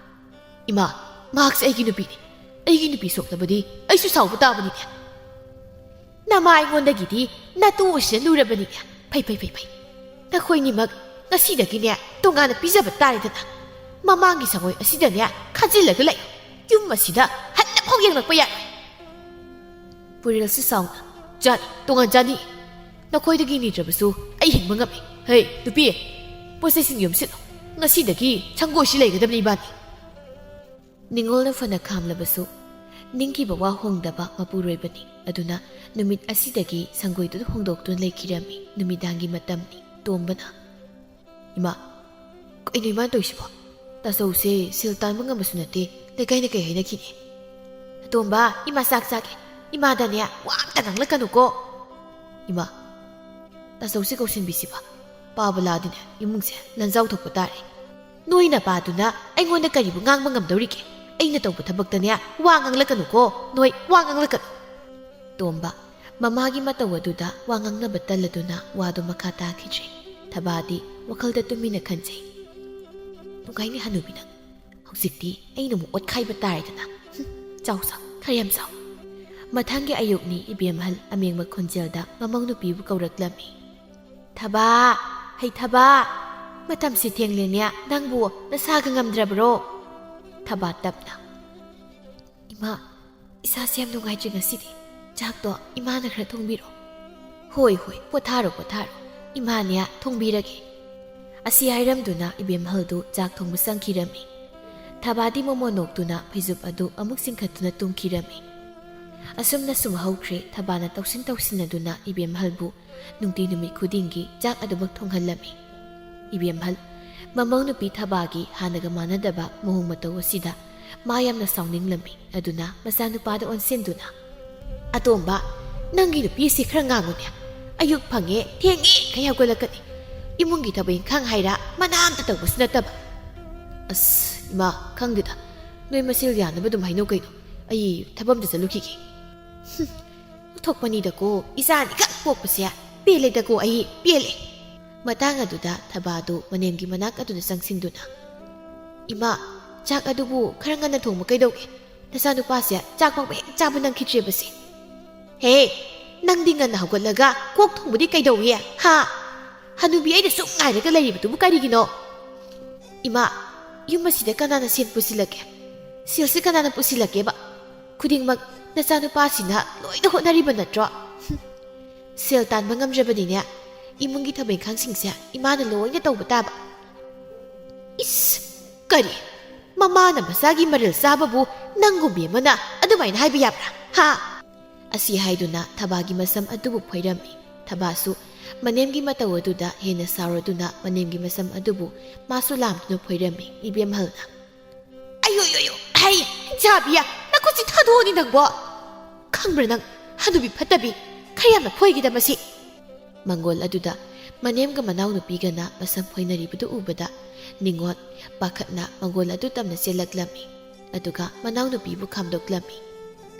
ꯏꯃꯥ ꯃꯍꯥꯛꯁꯦ ꯑꯩꯒꯤ ꯅꯨꯄꯤꯅꯤ ꯑꯩꯒꯤ ꯅꯨꯄꯤ ꯁꯣꯛꯂꯕꯗꯤ ꯑꯩꯁꯨ ꯁꯥꯎꯕ ꯇꯥꯕꯅꯤꯅꯦ ꯅꯃꯥ ꯑꯩꯉꯣꯟꯗꯒꯤꯗꯤ ꯅꯇꯨ ꯑꯁꯤꯅ ꯂꯨꯔꯕꯅꯤꯅꯦ ꯐꯩ ꯅꯈꯣꯏꯅꯤꯃꯛ ꯉꯁꯤꯗꯒꯤꯅꯦ ꯇꯣꯉꯥꯟꯅ ꯄꯤꯖꯕ ꯇꯥꯔꯦꯗꯅ ꯃꯃꯥꯡꯒꯤ ꯁꯪꯒꯣꯏ ꯑꯁꯤꯗꯅꯦ ꯈꯥꯖꯤꯜꯂꯒ ꯂꯩꯌꯨ ꯌꯨꯝ ꯑꯁꯤꯗ ꯍꯟꯅꯐꯥꯎ ꯌꯦꯡꯂꯛꯄ ꯌꯥꯏ ꯄꯨꯔꯦꯜꯁꯨ ꯁꯥꯎꯅ ꯆꯥꯅꯤ ꯇꯣꯉꯥꯟ ꯆꯥꯅꯤ ꯅꯈꯣꯏꯗꯒꯤ ꯅꯤꯗ꯭ꯔꯕꯁꯨ ꯑꯩ ꯍꯤꯡꯕ ꯉꯝꯃꯤ ꯍꯩ ꯅꯨꯄꯤ ꯄꯣꯠꯆꯩꯁꯤꯡ ꯌꯣꯝꯁꯤꯜꯂꯨ ꯉꯁꯤꯗꯒꯤ ꯁꯪꯒꯣꯏꯁꯤ ꯂꯩꯒꯗꯕꯅꯤ ꯏꯕꯥꯅꯤ ꯅꯤꯡꯉꯣꯜꯅ ꯐꯅ ꯈꯥꯝꯂꯕꯁꯨ ꯅꯤꯡꯈꯤꯕ ꯋꯥ ꯍꯣꯡꯗꯕ ꯃꯄꯨꯔꯣꯏꯕꯅꯤ ꯑꯗꯨꯅ ꯅꯨꯃꯤꯠ ꯑꯁꯤꯗꯒꯤ ꯁꯪꯒꯣꯏꯗꯨꯗ ꯍꯣꯡꯗꯣꯛꯇꯨꯅ ꯂꯩꯈꯤꯔꯝꯃꯤ ꯅꯨꯃꯤꯗꯥꯡꯒꯤ ꯃꯇꯝꯅꯤ ꯇꯣꯝꯕꯅ ꯏꯃꯥ ꯀꯩꯅꯣ ꯏꯃꯥꯅ ꯇꯧꯏꯁꯤꯕꯣ ꯇꯥꯆꯧꯁꯦ ꯁꯦꯜ ꯇꯥꯟꯕ ꯉꯝꯕꯁꯨ ꯅꯠꯇꯦ ꯂꯩꯀꯥꯏꯅ ꯀꯩ ꯍꯥꯏꯅꯈꯤꯅꯤ ꯇꯣꯝꯕ ꯏꯃꯥ ꯆꯥꯛ ꯆꯥꯒꯦ ꯏꯃꯥꯗꯅꯦ ꯋꯥ ꯑꯝꯇ ꯉꯥꯡꯂꯛꯀꯅꯨꯀꯣ ꯏꯃꯥ ꯇꯥꯆꯧꯁꯦ ꯀꯧꯁꯤꯟꯕꯤꯁꯤꯕ ꯄꯥꯕꯂꯥꯗꯤꯅꯦ ꯏꯃꯨꯡꯁꯦ ꯂꯟꯖꯥꯎ ꯊꯣꯛꯄ ꯇꯥꯔꯦ ꯅꯣꯏ ꯅꯄꯥꯗꯨꯅ ꯑꯩꯉꯣꯟꯗ ꯀꯔꯤꯕꯨ ꯉꯥꯡꯕ ꯉꯝꯗꯧꯔꯤꯒꯦ ꯑꯩꯅ ꯇꯧꯕ ꯊꯕꯛꯇꯅꯦ ꯋꯥ ꯉꯥꯡꯂꯛꯀꯅꯨꯀꯣ ꯅꯣꯏ ꯋꯥ ꯉꯥꯡꯂꯛꯀꯅꯨ ꯇꯣꯝꯕ ꯃꯃꯥꯒꯤ ꯃꯇꯧ ꯑꯗꯨꯗ ꯋꯥ ꯉꯥꯡꯅꯕ ꯇꯜꯂꯗꯨꯅ ꯋꯥꯗꯨ ꯃꯈꯥ ꯇꯥꯈꯤꯗ꯭ꯔꯦ ꯊꯕꯥꯗꯤ ꯋꯥꯈꯜꯗ ꯇꯨꯃꯤꯟꯅ ꯈꯟꯖꯩ ꯅꯨꯡꯉꯥꯏꯅꯤ ꯍꯅꯨꯕꯤ ꯅꯪ ꯍꯧꯖꯤꯛꯇꯤ ꯑꯩꯅ ꯑꯃꯨꯛ ꯑꯣꯠꯈꯥꯏꯕ ꯇꯥꯔꯦꯗꯅ ꯆꯥꯎ ꯈꯔ ꯌꯥꯝ ꯆꯥꯎ ꯃꯊꯪꯒꯤ ꯑꯌꯨꯛꯅꯤ ꯏꯕꯦꯝꯍꯜ ꯑꯃꯦꯡꯕ ꯈꯣꯟꯖꯦꯜꯗ ꯃꯃꯧ ꯅꯨꯄꯤꯕꯨ ꯀꯧꯔꯛꯂꯝꯃꯤ ꯊꯕꯥ ꯍꯩ ꯊꯕꯥ ꯃꯇꯝꯁꯤ ꯊꯦꯡꯂꯦꯅꯦ ꯅꯪꯕꯨ ꯅꯁꯥꯒ ꯉꯝꯗ꯭ꯔꯕ꯭ꯔꯣ ꯊꯕꯥ ꯇꯞꯅ ꯏꯃꯥ ꯏꯁꯥꯁꯦ ꯌꯥꯝ ꯅꯨꯡꯉꯥꯏꯇ꯭ꯔꯦ ꯉꯁꯤꯗꯤ ꯆꯥꯛꯇꯣ ꯏꯃꯥꯅ ꯈꯔ ꯊꯣꯡꯕꯤꯔꯣ ꯍꯣꯏ ꯄꯣꯊꯥꯔꯣ ꯏꯃꯥꯅꯦ ꯊꯣꯡꯕꯤꯔꯒꯦ ꯑꯁꯤ ꯍꯥꯏꯔꯝꯗꯨꯅ ꯏꯕꯦꯝꯍꯜꯗꯨ ꯆꯥꯛ ꯊꯣꯡꯕ ꯆꯪꯈꯤꯔꯝꯃꯤ ꯊꯕꯥꯗꯤ ꯃꯣꯃꯣ ꯅꯣꯛꯇꯨꯅ ꯐꯩꯖꯨꯞ ꯑꯗꯨ ꯑꯃꯨꯛ ꯆꯤꯡꯈꯠꯇꯨꯅ ꯇꯨꯝꯈꯤꯔꯝꯃꯤ ꯑꯁꯨꯝꯅ ꯁꯨꯝ ꯍꯧꯈ꯭ꯔꯦ ꯊꯕꯥꯅ ꯇꯧꯁꯤꯟꯅꯗꯨꯅ ꯏꯕꯦꯝꯍꯜꯕꯨ ꯅꯨꯡꯇꯤ ꯅꯨꯃꯤꯠ ꯈꯨꯗꯤꯡꯒꯤ ꯆꯥꯛ ꯑꯗꯨꯃꯛ ꯊꯣꯡꯍꯜꯂꯝꯃꯤ ꯏꯕꯦꯝꯍꯜ ꯃꯃꯧ ꯅꯨꯄꯤ ꯊꯕꯥꯒꯤ ꯍꯥꯟꯅꯒ ꯃꯥꯟꯅꯗꯕ ꯃꯑꯣꯡ ꯃꯇꯧ ꯑꯁꯤꯗ ꯃꯥ ꯌꯥꯝꯅ ꯁꯥꯎꯅꯤꯡꯂꯝꯃꯤ ꯑꯗꯨꯅ ꯃꯆꯥꯅꯨꯄꯥꯗ ꯑꯣꯟꯁꯤꯟꯗꯨꯅ ꯑꯇꯣꯝꯕ ꯅꯪꯒꯤ ꯅꯨꯄꯤꯁꯤ ꯈꯔ ꯉꯥꯡꯉꯨꯅꯦ ꯑꯌꯨꯛ ꯐꯪꯉꯦ ꯊꯦꯡꯉꯦ ꯈꯩ ꯍꯧꯒꯠꯂꯛꯀꯅꯤ ꯏꯃꯨꯡꯒꯤ ꯊꯕꯛ ꯏꯪꯈꯥꯡ ꯍꯥꯏꯔ ꯃꯅꯥ ꯑꯝꯇ ꯇꯧꯕꯁꯨ ꯅꯠꯇꯕ ꯑꯁ ꯏꯃꯥ ꯈꯪꯗꯦꯗ ꯅꯣꯏ ꯃꯁꯦꯜ ꯌꯥꯅꯕ ꯑꯗꯨꯝ ꯍꯥꯏꯅꯧ ꯀꯩꯅꯣ ꯑꯩ ꯊꯕꯛ ꯑꯝꯇ ꯆꯠꯂꯨꯈꯤꯒꯦ ꯎꯊꯣꯛꯄꯅꯤꯗꯀꯣ ꯏꯆꯥꯅꯤ ꯈꯛ ꯄꯣꯛꯄꯁꯦ ꯄꯦꯜꯂꯦꯗꯀꯣ ꯑꯩ ꯄꯦꯜꯂꯦ ꯃꯇꯥꯡ ꯑꯗꯨꯗ ꯊꯕꯥꯗꯨ ꯃꯅꯦꯝꯒꯤ ꯃꯅꯥꯛ ꯑꯗꯨꯗ ꯆꯪꯁꯤꯟꯗꯨꯅ ꯏꯃꯥ ꯆꯥꯛ ꯑꯗꯨꯕꯨ ꯈꯔ ꯉꯟꯅ ꯊꯣꯡꯕ ꯀꯩꯗꯧꯒꯦ ꯅꯆꯥꯅꯨꯄꯥꯁꯦ ꯆꯥꯛ ꯄꯥꯛꯄ ꯍꯦꯛ ꯆꯥꯕ ꯅꯪꯈꯤꯗ꯭ꯔꯦꯕꯁꯦ ꯍꯦ ꯅꯪꯗꯤ ꯉꯟꯅ ꯍꯧꯒꯠꯂꯒ ꯀꯣꯛ ꯊꯣꯡꯕꯗꯤ ꯀꯩꯗꯧꯏ ꯍꯥ ꯍꯅꯨꯕꯤ ꯑꯩꯅ ꯁꯨꯝ ꯉꯥꯏꯔꯒ ꯂꯩꯔꯤꯕꯗꯨꯕꯨ ꯀꯔꯤꯒꯤꯅꯣ ꯏꯃꯥ ꯌꯨꯝ ꯑꯁꯤꯗ ꯀꯅꯥꯅ ꯁꯦꯜ ꯄꯨꯁꯤꯜꯂꯛꯀꯦ ꯁꯦꯜꯁꯤ ꯀꯅꯥꯅ ꯄꯨꯁꯤꯜꯂꯛꯀꯦꯕ ꯈꯨꯗꯤꯡꯃꯛ ꯅꯆꯥꯅꯨꯄꯥꯁꯤꯅ ꯂꯣꯏꯅ ꯍꯣꯠꯅꯔꯤꯕ ꯅꯠꯇ꯭ꯔꯣ ꯁꯦꯜ ꯇꯥꯟꯕ ꯉꯝꯗ꯭ꯔꯕꯗꯤꯅꯦ ꯏꯃꯨꯡꯒꯤ ꯊꯕꯛ ꯏꯪꯈꯥꯡꯁꯤꯡꯁꯦ ꯏꯃꯥꯅ ꯂꯣꯏꯅ ꯇꯧꯕ ꯇꯥꯕ ꯏꯁ ꯀꯔꯤ ꯃꯃꯥꯅ ꯃꯆꯥꯒꯤ ꯃꯔꯜ ꯆꯥꯕꯕꯨ ꯅꯪꯒꯨꯝꯕꯤ ꯑꯃꯅ ꯑꯗꯨꯃꯥꯏꯅ ꯍꯥꯏꯕ ꯌꯥꯕ꯭ꯔꯥ ꯍꯥ ꯑꯁꯤ ꯍꯥꯏꯗꯨꯅ ꯊꯕꯥꯒꯤ ꯃꯁꯝ ꯑꯗꯨꯕꯨ ꯐꯣꯏꯔꯝꯃꯤ ꯊꯕꯥꯁꯨ ꯃꯅꯦꯝꯒꯤ ꯃꯇꯧ ꯑꯗꯨꯗ ꯍꯦꯟꯅ ꯁꯥꯎꯔꯗꯨꯅ ꯃꯅꯦꯝꯒꯤ ꯃꯁꯝ ꯑꯗꯨꯕꯨ ꯃꯥꯁꯨ ꯂꯥꯝꯗꯨꯅ ꯐꯣꯏꯔꯝꯃꯤ ꯏꯕꯦꯝꯍꯜꯅ ꯑꯌꯣ ꯍꯩ ꯖꯥꯕꯤꯌꯥ ꯅꯈꯨꯠꯁꯤ ꯊꯥꯗꯣꯛꯑꯅꯤ ꯅꯪꯕꯣ ꯈꯪꯕ꯭ꯔꯥ ꯅꯪ ꯍꯅꯨꯕꯤ ꯐꯠꯇꯕꯤ ꯈꯔ ꯌꯥꯝꯅ ꯐꯣꯏꯒꯤꯗ ꯃꯁꯤ ꯃꯪꯒꯣꯜ ꯑꯗꯨꯗ ꯃꯅꯦꯝꯒ ꯃꯅꯥꯎꯅꯨꯄꯤꯒꯅ ꯃꯁꯝ ꯐꯣꯏꯅꯔꯤꯕꯗꯨ ꯎꯕꯗ ꯅꯤꯡꯉꯣꯜ ꯄꯥꯈꯠꯅ ꯃꯪꯒꯣꯜ ꯑꯗꯨ ꯇꯝꯅ ꯆꯦꯜꯂꯛꯂꯝꯃꯤ ꯑꯗꯨꯒ ꯃꯅꯥꯎꯅꯨꯄꯤꯕꯨ ꯈꯥꯝꯗꯣꯛꯂꯝꯃꯤ꯫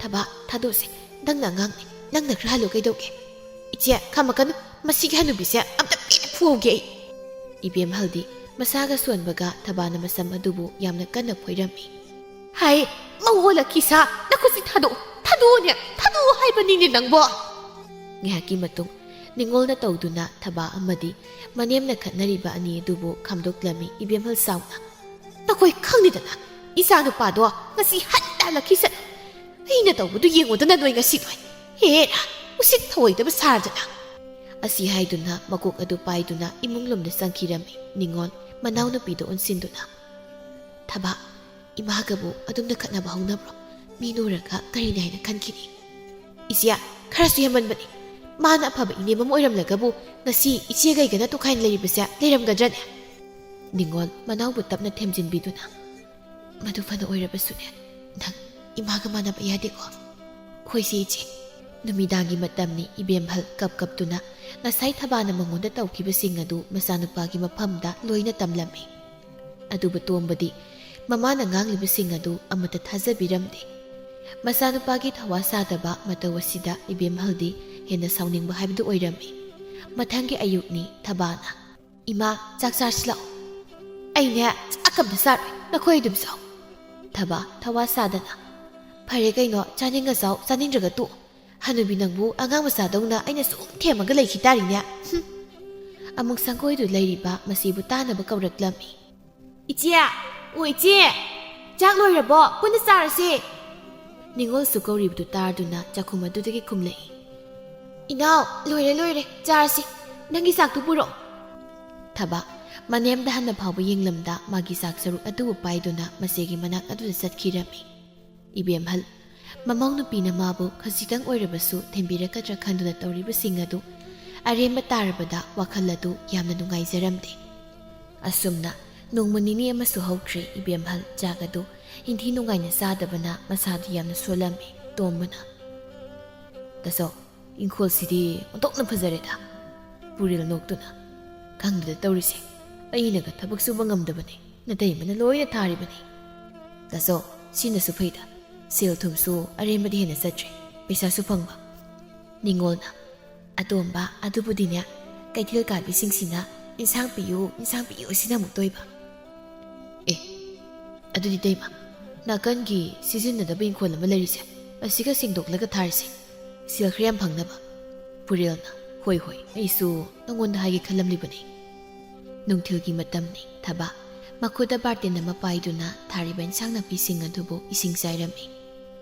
ꯊꯕꯥ ꯊꯥꯗꯣꯛꯁꯦ, ꯅꯪꯅ ꯑꯉꯥꯡꯅꯤ, ꯅꯪꯅ ꯈꯔ ꯍꯜꯂꯨ ꯀꯩꯗꯧꯒꯦ? ꯏꯆꯦ ꯈꯥꯝꯃꯛꯀꯅꯨ, ꯃꯁꯤꯒꯤ ꯍꯅꯨꯕꯤꯁꯦ ꯑꯝꯇ ꯄꯦꯟꯅ ꯐꯨꯍꯧꯒꯦ ꯑꯩ꯫ ꯏꯕꯦꯝꯍꯜꯗꯤ ꯃꯁꯥꯒ ꯁꯣꯟꯕꯒ ꯊꯕꯥꯅ ꯃꯁꯝ ꯑꯗꯨꯕꯨ ꯌꯥꯝꯅ ꯀꯟꯅ ꯐꯣꯏꯔꯝꯃꯤ꯫ ꯍꯥꯏ ꯃꯧ ꯑꯣꯜꯂꯛꯈꯤ ꯁꯥ, ꯅꯈꯨꯠꯁꯤ ꯊꯥꯗꯣꯛꯎ, ꯊꯥꯗꯣꯛꯎꯅꯦ, ꯊꯥꯗꯣꯛꯎ ꯍꯥꯏꯕꯅꯤꯅꯦ ꯅꯪꯕꯣ꯫ ꯉꯥꯏꯍꯥꯛꯀꯤ ꯃꯇꯨꯡ ꯅꯤꯡꯉꯣꯜꯅ ꯇꯧꯗꯨꯅ ꯊꯕꯥ ꯑꯃꯗꯤ ꯃꯅꯦꯝꯅ ꯈꯠꯅꯔꯤꯕ ꯑꯅꯤ ꯑꯗꯨꯕꯨ ꯈꯥꯝꯗꯣꯛꯂꯝꯃꯤ ꯏꯕꯦꯝꯍꯜ ꯁꯥꯎꯅ꯫ ꯅꯈꯣꯏ ꯈꯪꯅꯤꯗꯅ ꯏꯆꯥ ꯅꯨꯄꯥꯗꯣ ꯉꯁꯤ ꯍꯟꯅ ꯍꯜꯂꯛꯈꯤꯁꯅꯨ, ꯑꯩꯅ ꯇꯧꯕꯗꯨ ꯌꯦꯡꯉꯨꯗꯅ ꯅꯣꯏ ꯉꯁꯤ ꯅꯣꯏ ꯍꯦꯔꯥ ꯎꯁꯤꯠ ꯊꯑꯣꯏꯗꯕ ꯁꯥꯔꯗꯅ꯫ ꯑꯁꯤ ꯍꯥꯏꯗꯨꯅ ꯃꯀꯣꯛ ꯑꯗꯨ ꯄꯥꯏꯗꯨꯅ ꯏꯃꯨꯡꯂꯣꯝꯗ ꯆꯪꯈꯤꯔꯝꯃꯤ ꯅꯤꯡꯉꯣꯜ ꯃꯅꯥꯎꯅꯨꯄꯤꯗ ꯑꯣꯟꯁꯤꯟꯗꯨꯅ꯫ ꯊꯕꯥ, ꯏꯃꯥꯒꯕꯨ ꯑꯗꯨꯝꯅ ꯈꯠꯅꯕ ꯍꯧꯅꯕ꯭ꯔꯣ? ꯃꯤꯅ ꯎꯔꯒ ꯀꯔꯤꯅꯤ ꯍꯥꯏꯅ ꯈꯟꯈꯤꯅꯤ? ꯏꯆꯦ ꯈꯔꯁꯨ ꯍꯦꯟꯃꯟꯕꯅꯤ, ꯃꯥꯅ ꯑꯐꯕ ꯏꯅꯦꯝ ꯑꯃ ꯑꯣꯏꯔꯝꯂꯒꯕꯨ ꯉꯁꯤ ꯏꯆꯦꯒꯩꯒꯅ ꯇꯣꯈꯥꯏꯅ ꯂꯩꯔꯤꯕꯁꯦ ꯂꯩꯔꯝꯒꯗ꯭ꯔꯅꯦ? ꯅꯤꯡꯉꯣꯜ ꯃꯅꯥꯎꯕꯨ ꯇꯞꯅ ꯊꯦꯝꯖꯤꯟꯕꯤꯗꯨꯅ꯫ ꯃꯗꯨ ꯐꯅ ꯑꯣꯏꯔꯕꯁꯨꯅꯦ, ꯅꯪ ꯏꯃꯥꯒ ꯃꯥꯟꯅꯕ ꯌꯥꯗꯦꯀꯣ? ꯍꯣꯏꯁꯦ ꯏꯆꯦ꯫ ꯅꯨꯃꯤꯗꯥꯡꯒꯤ ꯃꯇꯝꯅꯤ ꯏꯕꯦꯝꯍꯜ ꯀꯞꯇꯨꯅ ꯉꯁꯥꯏ ꯊꯕꯥꯅ ꯃꯉꯣꯟꯗ ꯇꯧꯈꯤꯕꯁꯤꯡ ꯑꯗꯨ ꯃꯆꯥꯅꯨꯄꯥꯒꯤ ꯃꯐꯝꯗ ꯂꯣꯏꯅ ꯇꯝꯂꯝꯃꯤ꯫ ꯑꯗꯨꯕꯨ ꯇꯣꯝꯕꯗꯤ ꯃꯃꯥꯅ ꯉꯥꯡꯂꯤꯕꯁꯤꯡ ꯑꯗꯨ ꯑꯃꯠꯇ ꯊꯥꯖꯕꯤꯔꯝꯗꯦ꯫ ꯃꯆꯥꯅꯨꯄꯥꯒꯤ ꯊꯋꯥ ꯁꯥꯗꯕ ꯃꯇꯧ ꯑꯁꯤꯗ ꯏꯕꯦꯝꯍꯜꯗꯤ ꯍꯦꯟꯅ ꯁꯥꯎꯅꯤꯡꯕ ꯍꯥꯏꯕꯗꯨ ꯑꯣꯏꯔꯝꯃꯤ꯫ ꯃꯊꯪꯒꯤ ꯑꯌꯨꯛꯅꯤ ꯊꯕꯥꯅ, ꯏꯃꯥ ꯆꯥꯛ ꯆꯥꯔꯁꯤ ꯂꯥꯛꯑꯣ꯫ ꯑꯩꯅꯦ ꯆꯥꯛ ꯑꯝꯇ ꯆꯥꯔꯣꯏ, ꯅꯈꯣꯏ ꯑꯗꯨꯝ ꯆꯥꯎ꯫ ꯊꯕꯥ ꯊꯋꯥ ꯁꯥꯗꯅ, ꯐꯔꯦ ꯀꯩꯅꯣ, ꯆꯥꯅꯤꯡꯉ ꯆꯥꯎ, ꯆꯥꯅꯤꯡꯗ꯭ꯔꯒ ꯇꯣꯛꯑꯣ꯫ ꯍꯅꯨꯕꯤ ꯅꯪꯕꯨ ꯑꯉꯥꯡ ꯃꯆꯥꯗꯧꯅ ꯑꯩꯅ ꯁꯨꯝ ꯊꯦꯝꯃꯒ ꯂꯩꯈꯤ ꯇꯥꯔꯤꯅꯦ꯫ ꯑꯃꯨꯛ ꯁꯪꯒꯣꯏꯗꯨ ꯂꯩꯔꯤꯕ ꯃꯁꯤꯕꯨ ꯇꯥꯅꯕ ꯀꯧꯔꯛꯂꯝꯃꯤ꯫ ꯏꯆꯦ, ꯑꯣ ꯏꯆꯦ, ꯆꯥꯛ ꯂꯣꯏꯔꯕꯣ? ꯄꯨꯟꯅ ꯆꯥꯔꯁꯦ꯫ ꯅꯤꯡꯉꯣꯜꯁꯨ ꯀꯧꯔꯤꯕꯗꯨ ꯇꯥꯗꯨꯅ ꯆꯥꯛꯈꯨꯝ ꯑꯗꯨꯗꯒꯤ ꯈꯨꯝꯂꯛꯏ꯫ ꯏꯅꯥꯎ, ꯂꯣꯏꯔꯦ, ꯆꯥꯔꯁꯤ, ꯅꯪꯒꯤ ꯆꯥꯛꯇꯨ ꯄꯨꯔꯛꯑꯣ꯫ ꯊꯕꯥ ꯃꯅꯦꯝꯗ ꯍꯟꯅ ꯐꯥꯎꯕ ꯌꯦꯡꯂꯝꯗ ꯃꯥꯒꯤ ꯆꯥꯛ ꯁꯔꯨꯛ ꯑꯗꯨꯕꯨ ꯄꯥꯏꯗꯨꯅ ꯃꯆꯦꯒꯤ ꯃꯅꯥꯛ ꯑꯗꯨꯗ ꯆꯠꯈꯤꯔꯝꯃꯤ꯫ ꯏꯕꯦꯝꯍꯜ ꯃꯃꯧ ꯅꯨꯄꯤꯅ ꯃꯥꯕꯨ ꯈꯖꯤꯛꯇꯪ ꯑꯣꯏꯔꯕꯁꯨ ꯊꯦꯝꯕꯤꯔꯛꯀꯗ꯭ꯔꯥ ꯈꯟꯗꯨꯅ ꯇꯧꯔꯤꯕꯁꯤꯡ ꯑꯗꯨ ꯑꯔꯦꯝꯕ ꯇꯥꯔꯕꯗ ꯋꯥꯈꯜ ꯑꯗꯨ ꯌꯥꯝꯅ ꯅꯨꯡꯉꯥꯏꯖꯔꯝꯗꯦ꯫ ꯑꯁꯨꯝꯅ ꯅꯣꯡꯃ ꯅꯤꯅꯤ ꯑꯃꯁꯨ ꯍꯧꯈ꯭ꯔꯦ ꯏꯕꯦꯝꯍꯜ ꯆꯥꯛ ꯑꯗꯨ ꯏꯟꯊꯤ ꯅꯨꯡꯉꯥꯏꯅ ꯆꯥꯗꯕꯅ ꯃꯁꯥꯗꯨ ꯌꯥꯝꯅ ꯁꯣꯜꯂꯝꯃꯤ꯫ ꯇꯣꯝꯕꯅ, ꯇꯥꯆꯧ, ꯏꯪꯈꯣꯜꯁꯤꯗꯤ ꯑꯣꯟꯊꯣꯛꯅ ꯐꯖꯔꯦꯗ꯫ ꯄꯨꯔꯦꯜ ꯅꯣꯛꯇꯨꯅ, ꯈꯪꯗꯦꯗ ꯇꯧꯔꯤꯁꯦ, ꯑꯩꯅꯒ ꯊꯕꯛ ꯁꯨꯕ ꯉꯝꯗꯕꯅꯤ, ꯅꯇꯩꯃꯅ ꯂꯣꯏꯅ ꯊꯥꯔꯤꯕꯅꯤ꯫ ꯇꯥꯆꯧ, ꯁꯤꯅꯁꯨ ꯐꯩꯗ, ꯁꯦꯜ ꯊꯨꯝꯁꯨ ꯑꯔꯦꯝꯕꯗꯤ ꯍꯦꯟꯅ ꯆꯠꯇ꯭ꯔꯦ, ꯄꯩꯁꯥꯁꯨ ꯐꯪꯕ꯫ ꯅꯤꯡꯉꯣꯜꯅ, ꯑꯇꯣꯝꯕ ꯑꯗꯨꯕꯨꯗꯤꯅꯦ, ꯀꯩꯊꯦꯜ ꯀꯥꯕꯤꯁꯤꯡꯁꯤꯅ ꯏꯟꯁꯥꯡ ꯄꯤꯌꯨ ꯁꯤꯅ ꯑꯃꯨꯛ ꯇꯣꯏꯕ꯫ ꯑꯦ, ꯑꯗꯨꯗꯤ ꯇꯩꯃ, ꯅꯥꯀꯟꯒꯤ ꯁꯤꯖꯤꯟꯅꯗꯕ ꯏꯪꯈꯣꯜ ꯑꯃ ꯂꯩꯔꯤꯁꯦ, ꯑꯁꯤꯒ ꯁꯦꯡꯗꯣꯛꯂꯒ ꯊꯥꯔꯤꯁꯦ, ꯁꯦꯜ ꯈꯔ ꯌꯥꯝ ꯐꯪꯅꯕ꯫ ꯄꯨꯔꯦꯜꯅ, ꯍꯣꯏ, ꯑꯩꯁꯨ ꯅꯪꯉꯣꯟꯗ ꯍꯥꯏꯒꯦ ꯈꯜꯂꯝꯂꯤꯕꯅꯤ꯫ ꯅꯨꯡꯊꯤꯜꯒꯤ ꯃꯇꯝꯅꯤ ꯊꯕꯥ ꯃꯈꯨꯗ ꯕꯥꯔꯇꯤꯟ ꯑꯃ ꯄꯥꯏꯗꯨꯅ ꯊꯥꯔꯤꯕ ꯏꯟꯁꯥꯡ ꯅꯥꯄꯤꯁꯤꯡ ꯑꯗꯨꯕꯨ ꯏꯁꯤꯡ ꯆꯥꯏꯔꯝꯃꯤ꯫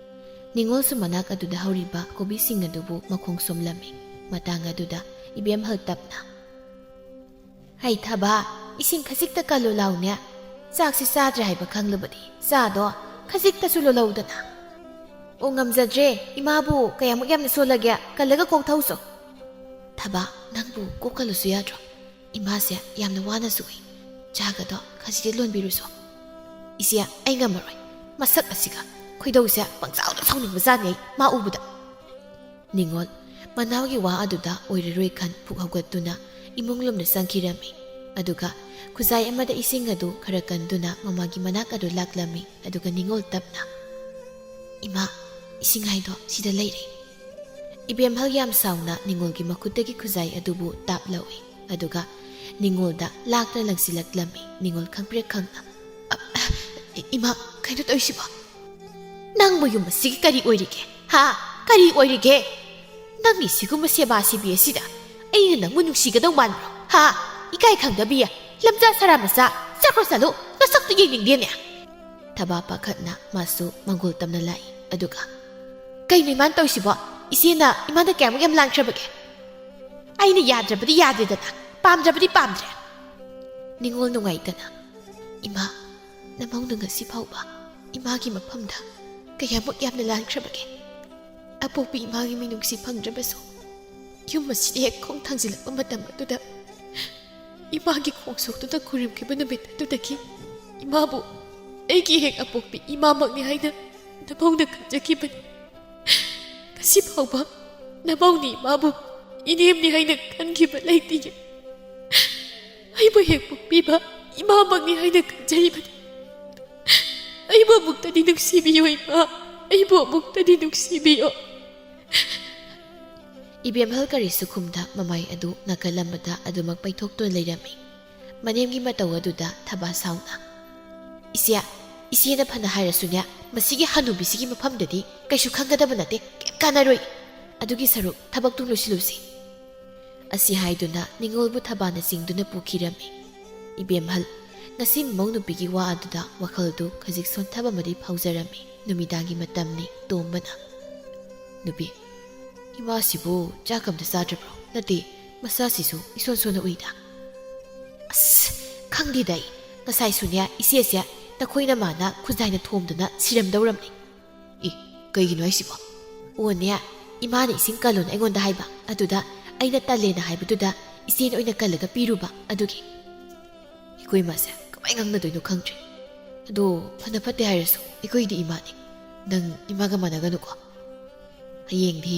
ꯅꯤꯡꯉꯣꯜꯁꯨ ꯃꯅꯥꯛ ꯑꯗꯨꯗ ꯍꯧꯔꯤꯕ ꯀꯣꯕꯤꯁꯤꯡ ꯑꯗꯨꯕꯨ ꯃꯈꯣꯡ ꯁꯣꯝꯂꯝꯃꯤ꯫ ꯃꯇꯥꯡ ꯑꯗꯨꯗ ꯏꯕꯦꯝꯍꯜ ꯇꯞꯅ, ꯍꯩ ꯊꯕꯥ, ꯏꯁꯤꯡ ꯈꯖꯤꯛꯇ ꯀꯜꯂꯨ ꯂꯥꯎꯅꯦ, ꯆꯥꯛꯁꯤ ꯆꯥꯗ꯭ꯔꯦ ꯍꯥꯏꯕ ꯈꯪꯂꯕꯗꯤ ꯆꯥꯗꯣ ꯈꯖꯤꯛꯇꯁꯨ ꯂꯣꯜꯍꯧꯗꯅ꯫ ꯑꯣ ꯉꯝꯖꯗ꯭ꯔꯦ, ꯏꯃꯥꯕꯨ ꯀꯌꯥꯃꯨꯛ ꯌꯥꯝꯅ ꯁꯣꯜꯂꯒꯦ, ꯀꯜꯂꯒ ꯀꯣꯛ ꯊꯧꯁꯨ꯫ ꯊꯕꯥ, ꯅꯪꯕꯨ ꯀꯣꯛ ꯀꯜꯂꯨꯁꯨ ꯌꯥꯗ꯭ꯔꯣ? ꯏꯃꯥꯁꯦ ꯌꯥꯝꯅ ꯋꯥꯅ ꯁꯨꯏ, ꯆꯥꯒꯗꯣ ꯈꯖꯤꯛꯇ ꯂꯣꯟꯕꯤꯔꯨꯁꯨ꯫ ꯏꯆꯦ, ꯑꯩ ꯉꯝꯃꯔꯣꯏ, ꯃꯁꯛ ꯑꯁꯤꯒ ꯈꯣꯏꯗꯧꯁꯦ ꯄꯪꯆꯥꯎꯗ ꯁꯥꯎꯅꯤꯡꯕꯖꯥꯠꯅꯤ ꯑꯩ ꯃꯥ ꯎꯕꯗ꯫ ꯅꯤꯡꯉꯣꯜ ꯃꯅꯥꯎꯒꯤ ꯋꯥ ꯑꯗꯨꯗ ꯑꯣꯏꯔꯔꯣꯏ ꯈꯟ ꯄꯨꯛ ꯍꯧꯒꯠꯇꯨꯅ ꯏꯃꯨꯡꯂꯣꯝꯗ ꯆꯪꯈꯤꯔꯝꯃꯤ꯫ ꯑꯗꯨꯒ ꯈꯨꯖꯥꯏ ꯑꯃꯗ ꯏꯁꯤꯡ ꯑꯗꯨ ꯈꯔ ꯀꯟꯗꯨꯅ ꯃꯃꯥꯒꯤ ꯃꯅꯥꯛ ꯑꯗꯨ ꯂꯥꯛꯂꯝꯃꯤ꯫ ꯑꯗꯨꯒ ꯅꯤꯡꯉꯣꯜ ꯇꯞꯅ, ꯏꯃꯥ, ꯏꯁꯤꯡ ꯍꯥꯏꯗꯣ ꯁꯤꯗ ꯂꯩꯔꯦ꯫ ꯏꯕꯦꯝꯍꯜ ꯌꯥꯝ ꯁꯥꯎꯅ ꯅꯤꯡꯉꯣꯜꯒꯤ ꯃꯈꯨꯠꯇꯒꯤ ꯈꯨꯖꯥꯏ ꯑꯗꯨꯕꯨ ꯇꯥꯞ ꯂꯧꯏ꯫ ꯑꯗꯨꯒ ꯅꯤꯡꯉꯣꯜꯗ ꯂꯥꯛꯇ ꯂꯪꯁꯤꯜꯂꯛꯂꯝꯃꯤ꯫ ꯅꯤꯡꯉꯣꯜ ꯈꯪꯄ꯭ꯔꯦꯛ ꯈꯪꯅ, ꯏꯃꯥ, ꯀꯩꯅꯣ ꯇꯧꯏꯁꯤꯕꯣ? ꯅꯪꯕꯨ ꯌꯨꯝ ꯑꯁꯤꯒꯤ ꯀꯔꯤ ꯑꯣꯏꯔꯤꯒꯦ? ꯀꯔꯤ ꯑꯣꯏꯔꯤꯒꯦ? ꯅꯪꯒꯤ ꯁꯤꯒꯨꯝꯕ ꯁꯦꯕꯥ ꯁꯤꯕꯤ ꯑꯁꯤꯗ ꯑꯩꯅ ꯅꯪꯕꯨ ꯅꯨꯡꯁꯤꯒꯗꯧ ꯃꯥꯟꯕ꯭ꯔꯣ? ꯏꯀꯥꯏ ꯈꯪꯗꯕꯤ, ꯂꯝꯖꯥ ꯁꯔꯥ ꯃꯆꯥ, ꯆꯠꯈ꯭ꯔꯣ ꯆꯠꯂꯨ, ꯅꯁꯛꯇꯨ ꯌꯦꯡꯅꯤꯡꯗꯦꯅꯦ꯫ ꯊꯕꯥ ꯄꯥꯈꯠꯅ ꯃꯥꯁꯨ ꯃꯪꯒꯣꯜ ꯇꯝꯅ ꯂꯥꯛꯏ꯫ ꯑꯗꯨꯒ, ꯀꯩꯅꯣ ꯏꯃꯥꯅ ꯇꯧꯏꯁꯤꯕꯣ? ꯏꯆꯦꯅ ꯏꯃꯥꯗ ꯀꯌꯥꯃꯨꯛ ꯌꯥꯝ ꯂꯥꯟꯈ꯭ꯔꯕꯒꯦ? ꯑꯩꯅ ꯌꯥꯗ꯭ꯔꯕꯗꯤ ꯌꯥꯗ꯭ꯔꯦꯗꯅ, ꯄꯥꯝꯗ꯭ꯔꯕꯗꯤ ꯄꯥꯝꯗ꯭ꯔꯦ꯫ ꯅꯤꯡꯉꯣꯜ ꯅꯨꯡꯉꯥꯏꯇꯅ, ꯏꯃꯥ, ꯅꯃꯧꯅ ꯉꯁꯤ ꯐꯥꯎꯕ ꯏꯃꯥꯒꯤ ꯃꯐꯝꯗ ꯀꯌꯥꯃꯨꯛ ꯌꯥꯝꯅ ꯂꯥꯟꯈ꯭ꯔꯕꯒꯦ? ꯑꯄꯣꯛꯄꯤ ꯏꯃꯥꯒꯤ ꯃꯤꯅꯨꯡꯁꯤ ꯐꯪꯗ꯭ꯔꯕꯁꯨ ꯌꯨꯝ ꯑꯁꯤꯗ ꯍꯦꯛ ꯈꯣꯡ ꯊꯥꯡꯖꯤꯜꯂꯛꯄ ꯃꯇꯝ ꯑꯗꯨꯗ ꯏꯃꯥꯒꯤ ꯈꯣꯡꯁꯣꯛꯇꯨꯅ ꯈꯨꯔꯨꯝꯈꯤꯕ ꯅꯨꯃꯤꯠ ꯑꯗꯨꯗꯒꯤ ꯏꯃꯥꯕꯨ ꯑꯩꯒꯤ ꯍꯦꯛ ꯑꯄꯣꯛꯄꯤ ꯏꯃꯥꯃꯛꯅꯤ ꯍꯥꯏꯅ ꯅꯃꯧꯅ ꯈꯟꯖꯈꯤꯕꯅꯤ꯫ ꯉꯁꯤ ꯐꯥꯎꯕ ꯅꯃꯧꯅ ꯏꯃꯥꯕꯨ ꯏꯅꯦꯝꯅꯤ ꯍꯥꯏꯅ ꯈꯟꯈꯤꯕ ꯂꯩꯇꯦ꯫ ꯑꯩꯕꯨ ꯍꯦꯛ ꯄꯣꯛꯄꯤꯕ ꯏꯃꯥꯃꯛꯅꯤ ꯍꯥꯏꯅ ꯈꯟꯖꯔꯤꯕꯅꯤ꯫ ꯑꯩꯕꯨ ꯑꯃꯨꯛꯇꯗꯤ ꯅꯨꯡꯁꯤꯕꯤꯌꯨ ꯏꯃꯥ ꯑꯩꯕꯨ ꯑꯃꯨꯛꯇꯗꯤ ꯅꯨꯡꯁꯤꯕꯤꯌꯨ ꯏꯕꯦꯝꯍꯜ ꯀꯔꯤꯁꯨ ꯈꯨꯝꯗ ꯃꯃꯥꯏ ꯑꯗꯨ ꯅꯥꯀꯜ ꯑꯃꯗ ꯑꯗꯨꯃꯛ ꯄꯩꯊꯣꯛꯇꯨꯅ ꯂꯩꯔꯝꯃꯤ ꯃꯅꯦꯝꯒꯤ ꯃꯇꯧ ꯑꯗꯨꯗ ꯊꯕꯥ ꯁꯥꯎꯅ ꯏꯆꯦꯅ ꯐꯅ ꯍꯥꯏꯔꯁꯨꯅꯦ ꯃꯁꯤꯒꯤ ꯍꯅꯨꯕꯤꯁꯤꯒꯤ ꯃꯐꯝꯗꯗꯤ ꯀꯩꯁꯨ ꯈꯪꯒꯗꯕ ꯅꯠꯇꯦ ꯀꯩꯝ ꯀꯥꯟꯅꯔꯣꯏ ꯑꯗꯨꯒꯤ ꯁꯔꯨꯛ ꯊꯕꯛꯇꯨ ꯂꯣꯏꯁꯤꯜꯂꯨꯁꯤ ꯑꯁꯤ ꯍꯥꯏꯗꯨꯅ ꯅꯤꯡꯉꯣꯜꯕꯨ ꯊꯕꯥꯅ ꯆꯤꯡꯗꯨꯅ ꯄꯨꯈꯤꯔꯝꯃꯤ ꯏꯕꯦꯝꯍꯜ ꯉꯁꯤ ꯃꯃꯧ ꯅꯨꯄꯤꯒꯤ ꯋꯥ ꯑꯗꯨꯗ ꯋꯥꯈꯜꯗꯨ ꯈꯖꯤꯛ ꯁꯣꯟꯊꯕ ꯑꯃꯗꯤ ꯐꯥꯎꯖꯔꯝꯃꯤ ꯅꯨꯃꯤꯗꯥꯡꯒꯤ ꯃꯇꯝꯅꯤ ꯇꯣꯝꯕꯅ ꯅꯨꯄꯤ ꯏꯃꯥꯁꯤꯕꯨ ꯆꯥꯛ ꯑꯝꯇ ꯆꯥꯗ꯭ꯔꯕ꯭ꯔꯣ ꯅꯠꯇꯦ ꯃꯁꯥꯁꯤꯁꯨ ꯏꯁꯣꯟ ꯁꯣꯟꯅ ꯎꯏꯗ ꯑꯁ ꯈꯪꯗꯦꯗ ꯑꯩ ꯉꯁꯥꯏꯁꯨꯅꯦ ꯏꯆꯦꯁꯦ ꯅꯈꯣꯏꯅ ꯃꯥꯅ ꯈꯨꯖꯥꯏꯅ ꯊꯣꯝꯗꯨꯅ ꯁꯤꯔꯝꯗꯧꯔꯝꯅꯤ ꯀꯩꯒꯤꯅꯣ ꯍꯥꯏꯁꯤꯕꯣ ꯑꯣꯅꯦ ꯏꯃꯥꯅ ꯏꯁꯤꯡ ꯀꯜꯂꯣꯅ ꯑꯩꯉꯣꯟꯗ ꯍꯥꯏꯕ ꯑꯗꯨꯗ ꯑꯩꯅ ꯇꯜꯂꯦꯅ ꯍꯥꯏꯕꯗꯨꯗ ꯏꯆꯦꯅ ꯑꯣꯏꯅ ꯀꯜꯂꯒ ꯄꯤꯔꯨꯕ ꯑꯗꯨꯒꯤ ꯑꯩꯈꯣꯏ ꯏꯃꯥꯁꯦ ꯀꯃꯥꯏ ꯉꯥꯡꯅꯗꯣꯏꯅꯣ ꯈꯪꯗ꯭ꯔꯦ ꯑꯗꯣ ꯐꯅ ꯐꯠꯇꯦ ꯍꯥꯏꯔꯁꯨ ꯑꯩꯈꯣꯏꯗꯤ ꯏꯃꯥꯅꯤ ꯅꯪ ꯏꯃꯥꯒ ꯃꯥꯟꯅꯒꯅꯨꯀꯣ ꯍꯌꯦꯡꯗꯤ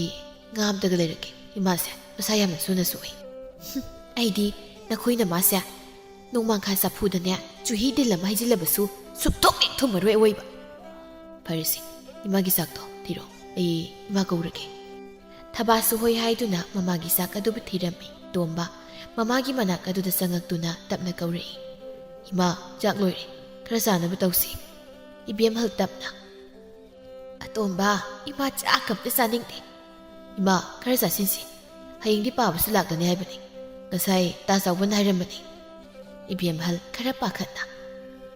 ꯉꯥ ꯑꯝꯇꯒ ꯂꯩꯔꯛꯀꯦ ꯏꯃꯥꯁꯦ ꯃꯁꯥ ꯌꯥꯝꯅ ꯁꯣꯟꯅꯁꯨ ꯑꯣꯏ ꯑꯩꯗꯤ ꯅꯈꯣꯏꯅ ꯃꯥꯁꯦ ꯅꯣꯡꯃꯥꯡꯈꯥ ꯆꯐꯨꯗꯅꯦ ꯆꯨꯍꯤ ꯗꯤꯜ ꯑꯃ ꯍꯩꯖꯤꯜꯂꯕꯁꯨ ꯁꯨꯛꯊꯣꯛ ꯊꯨꯝꯃꯔꯣꯏ ꯑꯋꯣꯏꯕ ꯐꯔꯦꯁꯤ ꯏꯃꯥꯒꯤ ꯆꯥꯛꯇꯣ ꯊꯤꯔꯣ ꯑꯩ ꯏꯃꯥ ꯀꯧꯔꯒꯦ ꯊꯕꯥꯁꯨ ꯍꯣꯏ ꯍꯥꯏꯗꯨꯅ ꯃꯃꯥꯒꯤ ꯆꯥꯛ ꯑꯗꯨꯕꯨ ꯊꯤꯔꯝꯃꯤ ꯇꯣꯝꯕ ꯃꯃꯥꯒꯤ ꯃꯅꯥꯛ ꯑꯗꯨꯗ ꯆꯪꯉꯛꯇꯨꯅ ꯇꯞꯅ ꯀꯧꯔꯛꯏ ꯏꯃꯥ ꯆꯥꯛ ꯂꯣꯏꯔꯦ ꯈꯔ ꯆꯥꯅꯕ ꯇꯧꯁꯤ ꯏꯕꯦꯝꯍꯜ ꯇꯞꯅ ꯑꯇꯣꯝꯕ ꯏꯃꯥ ꯆꯥꯛ ꯑꯝꯇ ꯆꯥꯅꯤꯡꯗꯦ ꯏꯃꯥ ꯈꯔ ꯆꯥꯁꯤꯟꯁꯤ ꯍꯌꯦꯡꯗꯤ ꯄꯥꯕꯁꯨ ꯂꯥꯛꯀꯅꯤ ꯍꯥꯏꯕꯅꯤ ꯉꯁꯥꯏ ꯇꯥ ꯆꯥꯎꯕꯅ ꯍꯥꯏꯔꯝꯕꯅꯤ ꯏꯕꯦꯝꯍꯜ ꯈꯔ ꯄꯥꯈꯠꯅ